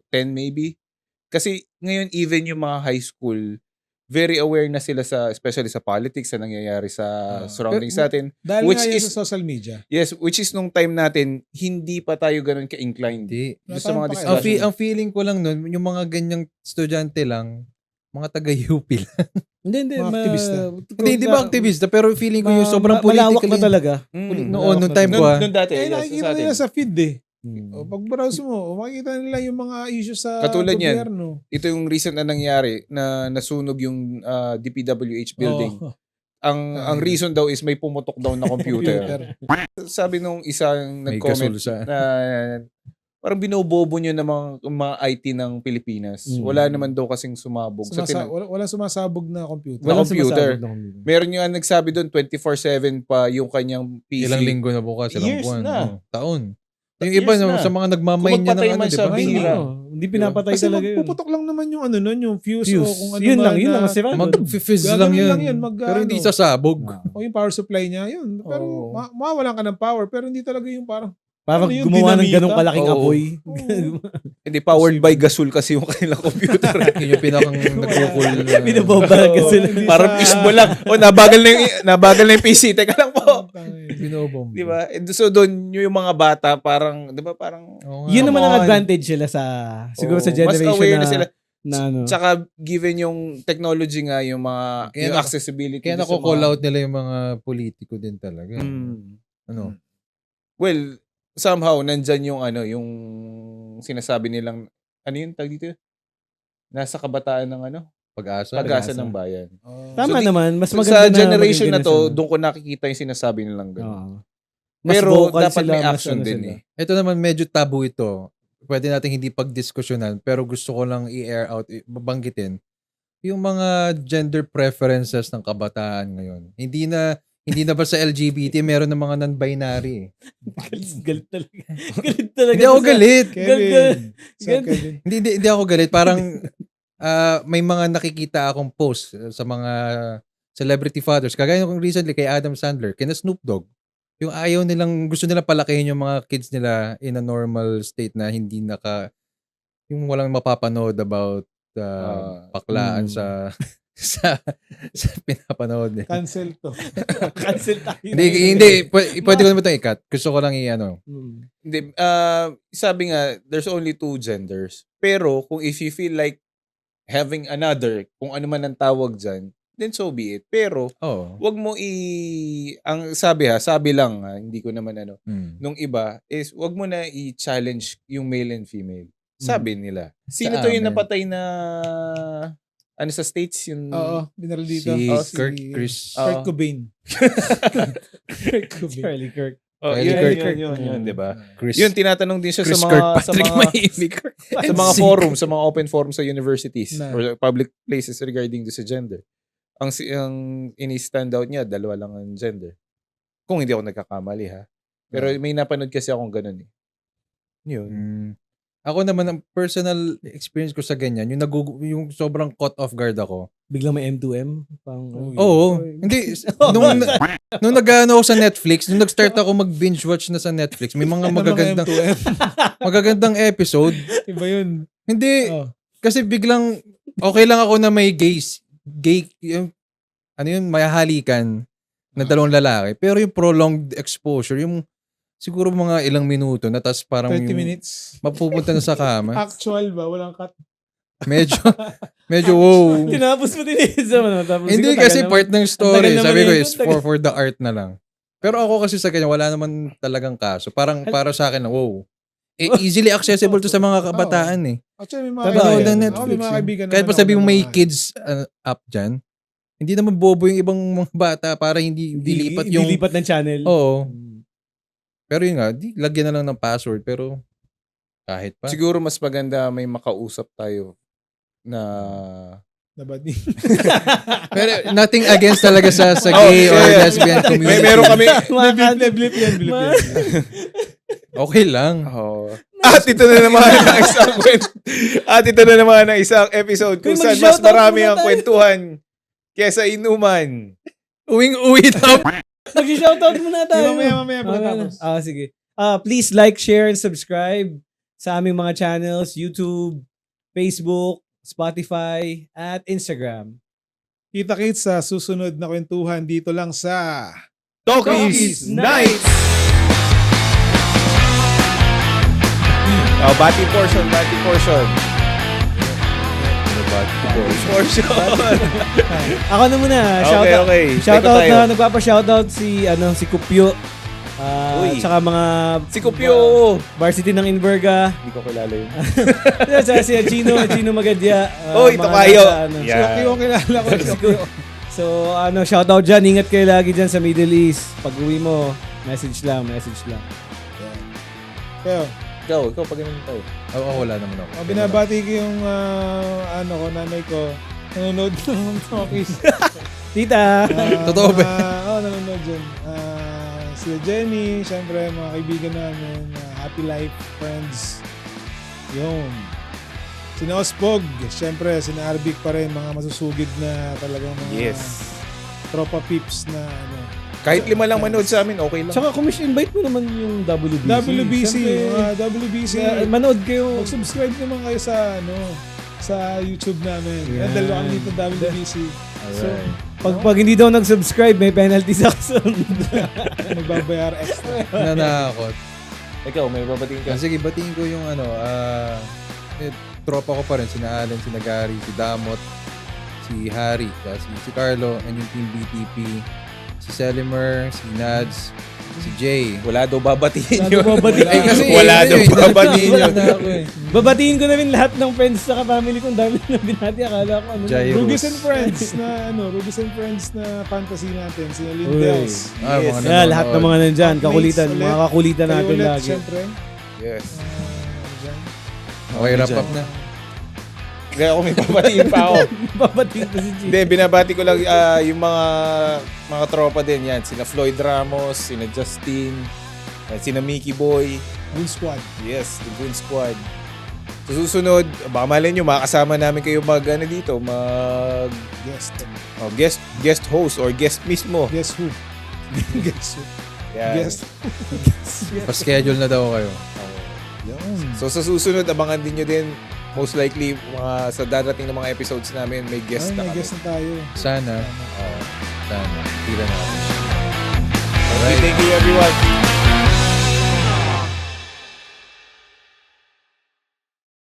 [SPEAKER 1] 10 maybe. Kasi ngayon even yung mga high school, very aware na sila especially sa politics na nangyayari sa surroundings natin.
[SPEAKER 4] Dahil
[SPEAKER 1] which
[SPEAKER 4] nga yan
[SPEAKER 1] is-
[SPEAKER 4] sa social media.
[SPEAKER 1] Yes, which is nung time natin, hindi pa tayo ganun ka-inclined.
[SPEAKER 2] Hindi.
[SPEAKER 1] Doon sa mga
[SPEAKER 4] Ang
[SPEAKER 1] discussion.
[SPEAKER 2] Ang feeling ko lang nun, yung mga ganyang estudyante lang, mga taga-UP lang.
[SPEAKER 3] Hindi.
[SPEAKER 4] Mga aktivista.
[SPEAKER 2] Hindi ba aktivista? Pero feeling ko yung sobrang
[SPEAKER 3] malawak
[SPEAKER 2] politically.
[SPEAKER 3] na talaga.
[SPEAKER 1] Mm.
[SPEAKER 2] Noon, nung time ko
[SPEAKER 1] Nung dati,
[SPEAKER 4] Eh,
[SPEAKER 1] yes,
[SPEAKER 4] nakikita
[SPEAKER 1] sa atin.
[SPEAKER 4] nila sa feed eh. O, pag browse mo, makikita nila yung mga issues sa
[SPEAKER 1] Katulad yan.
[SPEAKER 4] gobyerno.
[SPEAKER 1] Ito yung recent na nangyari na nasunog yung DPWH building.
[SPEAKER 4] Oo.
[SPEAKER 1] Ang reason daw is may pumutok daw na computer. Sabi nung isang
[SPEAKER 2] May
[SPEAKER 1] nag-comment
[SPEAKER 2] kasulsa.
[SPEAKER 1] na parang binobobo nyo ng mga IT ng Pilipinas. Wala naman daw kasing sumabog.
[SPEAKER 4] Wala sumasabog na computer.
[SPEAKER 1] Walang computer.
[SPEAKER 3] sumasabog na computer.
[SPEAKER 1] Meron yung nagsabi doon 24/7 pa yung kanyang PC.
[SPEAKER 2] Ilang linggo na bukas, ilang
[SPEAKER 1] Years
[SPEAKER 2] buwan.
[SPEAKER 1] na.
[SPEAKER 2] Taon. Yung
[SPEAKER 1] Years
[SPEAKER 2] iba
[SPEAKER 1] na.
[SPEAKER 2] sa mga nagmamain
[SPEAKER 1] Kung
[SPEAKER 2] niya ng
[SPEAKER 1] magpatay
[SPEAKER 2] ano,
[SPEAKER 1] man
[SPEAKER 2] di
[SPEAKER 1] siya,
[SPEAKER 2] ba?
[SPEAKER 1] bihira.
[SPEAKER 3] Hindi pinapatay
[SPEAKER 4] Kasi
[SPEAKER 3] talaga yun.
[SPEAKER 4] magpuputok lang naman yung ano nun, yung fuse, o kung ano
[SPEAKER 3] Yun
[SPEAKER 4] man
[SPEAKER 3] lang, yun lang.
[SPEAKER 4] na-
[SPEAKER 3] Masira doon.
[SPEAKER 2] Mag-fizz
[SPEAKER 4] Gagawin
[SPEAKER 2] lang yun.
[SPEAKER 4] lang yun,
[SPEAKER 2] Pero hindi
[SPEAKER 4] ano.
[SPEAKER 2] sasabog.
[SPEAKER 4] o yung power supply niya, yun. Pero
[SPEAKER 3] Oo.
[SPEAKER 4] mawalan ka ng power, pero hindi talaga yung parang,
[SPEAKER 3] Parang
[SPEAKER 4] Ano yun,
[SPEAKER 3] gumawa ng
[SPEAKER 4] dinamita?
[SPEAKER 3] ganong kalaking
[SPEAKER 1] Oo.
[SPEAKER 3] apoy.
[SPEAKER 1] Hindi, powered by gasol kasi yung kanilang computer.
[SPEAKER 2] Yun yung pinakang nagkukul.
[SPEAKER 3] Binabomba
[SPEAKER 4] Oo,
[SPEAKER 3] sila.
[SPEAKER 4] hindi
[SPEAKER 1] Parang
[SPEAKER 4] sa-
[SPEAKER 1] pismo lang. O, nabagal na yung PC. Teka lang po.
[SPEAKER 2] Binobomb.
[SPEAKER 1] Di ba? And so doon yung mga bata parang, di ba parang
[SPEAKER 3] Yun naman ang
[SPEAKER 1] Come on.
[SPEAKER 3] advantage sila sa, siguro sa
[SPEAKER 1] mas
[SPEAKER 3] generation
[SPEAKER 1] aware
[SPEAKER 3] na,
[SPEAKER 1] na sila.
[SPEAKER 3] na ano.
[SPEAKER 1] Tsaka given yung technology nga, yung mga
[SPEAKER 2] Kaya
[SPEAKER 1] yung
[SPEAKER 2] na-
[SPEAKER 1] accessibility.
[SPEAKER 2] Kaya
[SPEAKER 1] sa
[SPEAKER 2] nako-call
[SPEAKER 1] mga-
[SPEAKER 2] out nila yung mga politiko din talaga.
[SPEAKER 1] Mm.
[SPEAKER 2] Ano?
[SPEAKER 1] Well, somehow nandyan yung ano, yung sinasabi nilang ano yun tag dito? Nasa kabataan ng ano?
[SPEAKER 2] Pag-asa.
[SPEAKER 1] Pag-asa ng bayan.
[SPEAKER 3] Tama
[SPEAKER 1] So,
[SPEAKER 3] naman, mas
[SPEAKER 1] So,
[SPEAKER 3] maganda
[SPEAKER 1] sa generation na
[SPEAKER 3] maging
[SPEAKER 1] to,
[SPEAKER 3] ganun
[SPEAKER 1] doon ko nakikita yung sinasabi nilang
[SPEAKER 3] sila.
[SPEAKER 1] gano'n.
[SPEAKER 3] Oo. Mas
[SPEAKER 1] Pero
[SPEAKER 3] vocal
[SPEAKER 1] dapat
[SPEAKER 3] sila,
[SPEAKER 1] may
[SPEAKER 3] mas
[SPEAKER 1] action
[SPEAKER 3] ano
[SPEAKER 1] din
[SPEAKER 3] sila.
[SPEAKER 1] eh.
[SPEAKER 2] Ito naman medyo tabu ito. Pwede natin hindi pagdiskusyonan pero gusto ko lang i-air out, babanggitin yung mga gender preferences ng kabataan ngayon. Hindi na ba sa LGBT, meron ng mga non-binary eh.
[SPEAKER 3] Galit talaga. Galit talaga.
[SPEAKER 2] Hindi ako galit.
[SPEAKER 4] Kevin. Sir
[SPEAKER 3] Gan-
[SPEAKER 4] Kevin.
[SPEAKER 2] Hindi ako galit. Parang may mga nakikita akong post sa mga celebrity fathers. Kagaya nung recently kay Adam Sandler, kina Snoop Dogg. Yung ayaw nilang, gusto nilang palakihin yung mga kids nila in a normal state na hindi yung walang mapapanood about paklaan sa pinapanood.
[SPEAKER 4] Cancel to.
[SPEAKER 3] Cancel tayo.
[SPEAKER 2] Hindi, pwede ko naman ito i-cut. Gusto ko lang i-ano.
[SPEAKER 1] Hindi, sabi nga, there's only 2 genders. Pero kung if you feel like having another, kung ano man ang tawag dyan, then so be it. Pero,
[SPEAKER 2] Oo.
[SPEAKER 1] wag mo ang sabi lang hindi ko naman ano, nung iba, is wag mo na i-challenge yung male and female. Sabi nila. Sino
[SPEAKER 2] Sa
[SPEAKER 1] to yung
[SPEAKER 2] amin.
[SPEAKER 1] napatay na, ano sa States, yung,
[SPEAKER 4] Oo, binaril dito.
[SPEAKER 2] Si
[SPEAKER 4] Oh,
[SPEAKER 2] Chris.
[SPEAKER 4] Kurt Cobain. Kurt Cobain.
[SPEAKER 3] Charlie Kirk.
[SPEAKER 1] oh,
[SPEAKER 2] Charlie
[SPEAKER 1] yun, di ba?
[SPEAKER 2] Chris.
[SPEAKER 1] Yun, tinatanong din siya
[SPEAKER 2] Chris
[SPEAKER 1] sa mga,
[SPEAKER 2] Kirkpatrick Mahibi.
[SPEAKER 1] sa mga forum, sa mga open forum sa universities
[SPEAKER 4] Na.
[SPEAKER 1] or public places regarding sa gender. Ang ini-stand out niya, 2 lang ang gender. Kung hindi ako nagkakamali ha. Pero may napanood kasi akong ganun eh. Yun.
[SPEAKER 2] Ako naman, ang personal experience ko sa ganyan, yung sobrang caught off guard ako.
[SPEAKER 3] Biglang may M2M.
[SPEAKER 2] Oo. Hindi. Nung nag-ano ako sa Netflix, nung nag-start ako mag-binge watch na sa Netflix, may mga magagandang episode.
[SPEAKER 4] Iba yun.
[SPEAKER 2] Hindi.
[SPEAKER 4] Oh.
[SPEAKER 2] Kasi biglang, okay lang ako na may gay, yung, ano yun, may halikan na 2 lalaki. Pero yung prolonged exposure, yung siguro mga ilang minuto na tas parang
[SPEAKER 4] 20
[SPEAKER 2] yung
[SPEAKER 4] minutes.
[SPEAKER 2] mapupunta na sa kama.
[SPEAKER 4] Actual ba? Walang cut.
[SPEAKER 2] Medyo wow.
[SPEAKER 3] Tinapos mo din isa mo.
[SPEAKER 2] Hindi kasi part ng story.
[SPEAKER 3] Ang tagal
[SPEAKER 2] Sabi
[SPEAKER 3] naman
[SPEAKER 2] ko
[SPEAKER 3] yun,
[SPEAKER 2] is
[SPEAKER 3] tagal.
[SPEAKER 2] for the art na lang. Pero ako kasi sa kanya, wala naman talagang kaso. Parang para sa akin, wow. Easily accessible to sa mga kabataan eh.
[SPEAKER 4] Actually, may
[SPEAKER 3] Tama
[SPEAKER 4] mga
[SPEAKER 3] yun.
[SPEAKER 4] kaibigan.
[SPEAKER 2] Netflix,
[SPEAKER 4] Ako, may mga
[SPEAKER 2] eh.
[SPEAKER 4] kaibigan
[SPEAKER 2] Kahit
[SPEAKER 4] naman
[SPEAKER 2] pa sabi
[SPEAKER 4] ako
[SPEAKER 2] mo
[SPEAKER 4] na
[SPEAKER 2] may
[SPEAKER 4] mga-
[SPEAKER 2] kids app dyan, hindi naman bobo yung ibang mga bata para hindi lipat yung...
[SPEAKER 3] Dilipat ng channel.
[SPEAKER 2] Oo. Pero yun nga, lagyan na lang ng password. Pero kahit pa.
[SPEAKER 1] Siguro mas maganda may makausap tayo na
[SPEAKER 4] Nabadi.
[SPEAKER 2] Pero nothing against talaga sa gay or lesbian community.
[SPEAKER 1] meron kami
[SPEAKER 4] Blip yan.
[SPEAKER 2] Okay lang.
[SPEAKER 1] At ito na naman ang isang episode kung
[SPEAKER 3] Uy,
[SPEAKER 1] saan mas
[SPEAKER 3] mag-shoutout
[SPEAKER 1] marami
[SPEAKER 3] muna
[SPEAKER 1] ang
[SPEAKER 3] tayo.
[SPEAKER 1] kwentuhan kesa inuman.
[SPEAKER 2] Uwing-uwi na.
[SPEAKER 3] Mag-shoutout muna tayo.
[SPEAKER 4] Mamaya pagkatapos.
[SPEAKER 3] Sige. Please like, share, and subscribe sa aming mga channels, YouTube, Facebook, Spotify, at Instagram.
[SPEAKER 4] Kita-kits sa susunod na kwentuhan dito lang sa
[SPEAKER 1] Talkies Nights! Bati portion.
[SPEAKER 3] Ako na muna.
[SPEAKER 1] Okay.
[SPEAKER 3] Shoutout
[SPEAKER 1] Teko tayo.
[SPEAKER 3] na nagpapa-shoutout si Kupyo
[SPEAKER 1] Uy.
[SPEAKER 3] Tsaka mga
[SPEAKER 1] Si Kupyo!
[SPEAKER 3] varsity ng Inverga.
[SPEAKER 1] Hindi ko kilala yun.
[SPEAKER 3] Tsaka si Gino Magadya.
[SPEAKER 1] Oy,
[SPEAKER 3] mga
[SPEAKER 1] Tokayo.
[SPEAKER 3] nasa, ano.
[SPEAKER 1] Yeah.
[SPEAKER 4] Si Okyo, kilala ko. Si Okyo.
[SPEAKER 3] So, shoutout dyan. Ingat kayo lagi dyan sa Middle East. Pag uwi mo, message lang.
[SPEAKER 4] Kaya,
[SPEAKER 1] Ikaw pag ganun tayo.
[SPEAKER 2] Wala naman ako.
[SPEAKER 4] binabati ko yung nanay ko. Nanonood ng Talkies.
[SPEAKER 3] Tita!
[SPEAKER 2] Totoo ba?
[SPEAKER 4] Oo, nanonood dyan. Sila Jenny, syempre, mga kaibigan namin. Happy Life Friends. Yun. Sina Ospog, syempre, sina Arbic pa rin, mga masusugid na talagang mga tropa peeps na
[SPEAKER 1] Kahit 5 lang manood sa amin, okay lang.
[SPEAKER 3] Tsaka invite mo naman yung WBC.
[SPEAKER 4] WBC.
[SPEAKER 3] Siyempre,
[SPEAKER 4] WBC.
[SPEAKER 3] manood kayo.
[SPEAKER 4] Mag-subscribe naman kayo sa YouTube namin.
[SPEAKER 3] Yan.
[SPEAKER 4] Dalawa kami dito WBC.
[SPEAKER 2] So,
[SPEAKER 3] Pag hindi daw nag-subscribe, may penalty sa kasunod.
[SPEAKER 4] Nagbabayar extra.
[SPEAKER 2] nanakot.
[SPEAKER 1] Ikaw, may babatiin ka.
[SPEAKER 2] Sige, batiin ko yung tropa ko pa rin, sina Allen, sina Gary, si Damot, si Harry, si Carlo, and yung Team BTP, si Selimer, si Nads, si Jay.
[SPEAKER 1] Wala daw babatiin
[SPEAKER 3] Wala
[SPEAKER 1] yun.
[SPEAKER 3] daw babatiin.
[SPEAKER 2] Eh, kasi
[SPEAKER 1] Wala daw babatiin
[SPEAKER 2] wala
[SPEAKER 1] yun.
[SPEAKER 2] na ako eh.
[SPEAKER 3] Babatiin ko na rin lahat ng friends sa family kong dami na binati. Akala ko
[SPEAKER 2] Jairo.
[SPEAKER 4] Rugis and Friends na fantasy natin. Sina Lindels.
[SPEAKER 2] Ah,
[SPEAKER 1] Yes.
[SPEAKER 2] mga
[SPEAKER 3] Yeah, lahat ng mga nandyan.
[SPEAKER 4] Outmates
[SPEAKER 3] Kakulitan.
[SPEAKER 4] ulit.
[SPEAKER 3] Mga kakulitan
[SPEAKER 4] Kayo
[SPEAKER 3] natin
[SPEAKER 4] ulit,
[SPEAKER 3] lagi.
[SPEAKER 4] syempre.
[SPEAKER 1] Yes.
[SPEAKER 4] Dyan.
[SPEAKER 2] Okay, wrap up na.
[SPEAKER 1] Kaya ako may babatiin pa ako.
[SPEAKER 3] Babatiin ko si G.
[SPEAKER 1] Hindi, binabati ko lang yung mga tropa din yan. Sina Floyd Ramos, sina Justin, sina Mickey Boy.
[SPEAKER 4] Good squad.
[SPEAKER 1] Yes, the Goon Squad. Sa susunod, baka malay nyo, makakasama namin kayo dito, guest host or guest mismo.
[SPEAKER 4] Guess who? Guess who?
[SPEAKER 1] Yan.
[SPEAKER 4] Guess.
[SPEAKER 2] Pa-schedule na daw kayo.
[SPEAKER 4] Yun.
[SPEAKER 1] So sa susunod, abangan din nyo din. Most likely, sa darating ng mga episodes namin, may guest
[SPEAKER 4] Ay,
[SPEAKER 1] na
[SPEAKER 4] may
[SPEAKER 1] kami.
[SPEAKER 4] guess na tayo.
[SPEAKER 2] Sana. Sana. Tira natin.
[SPEAKER 1] Okay, thank you everyone.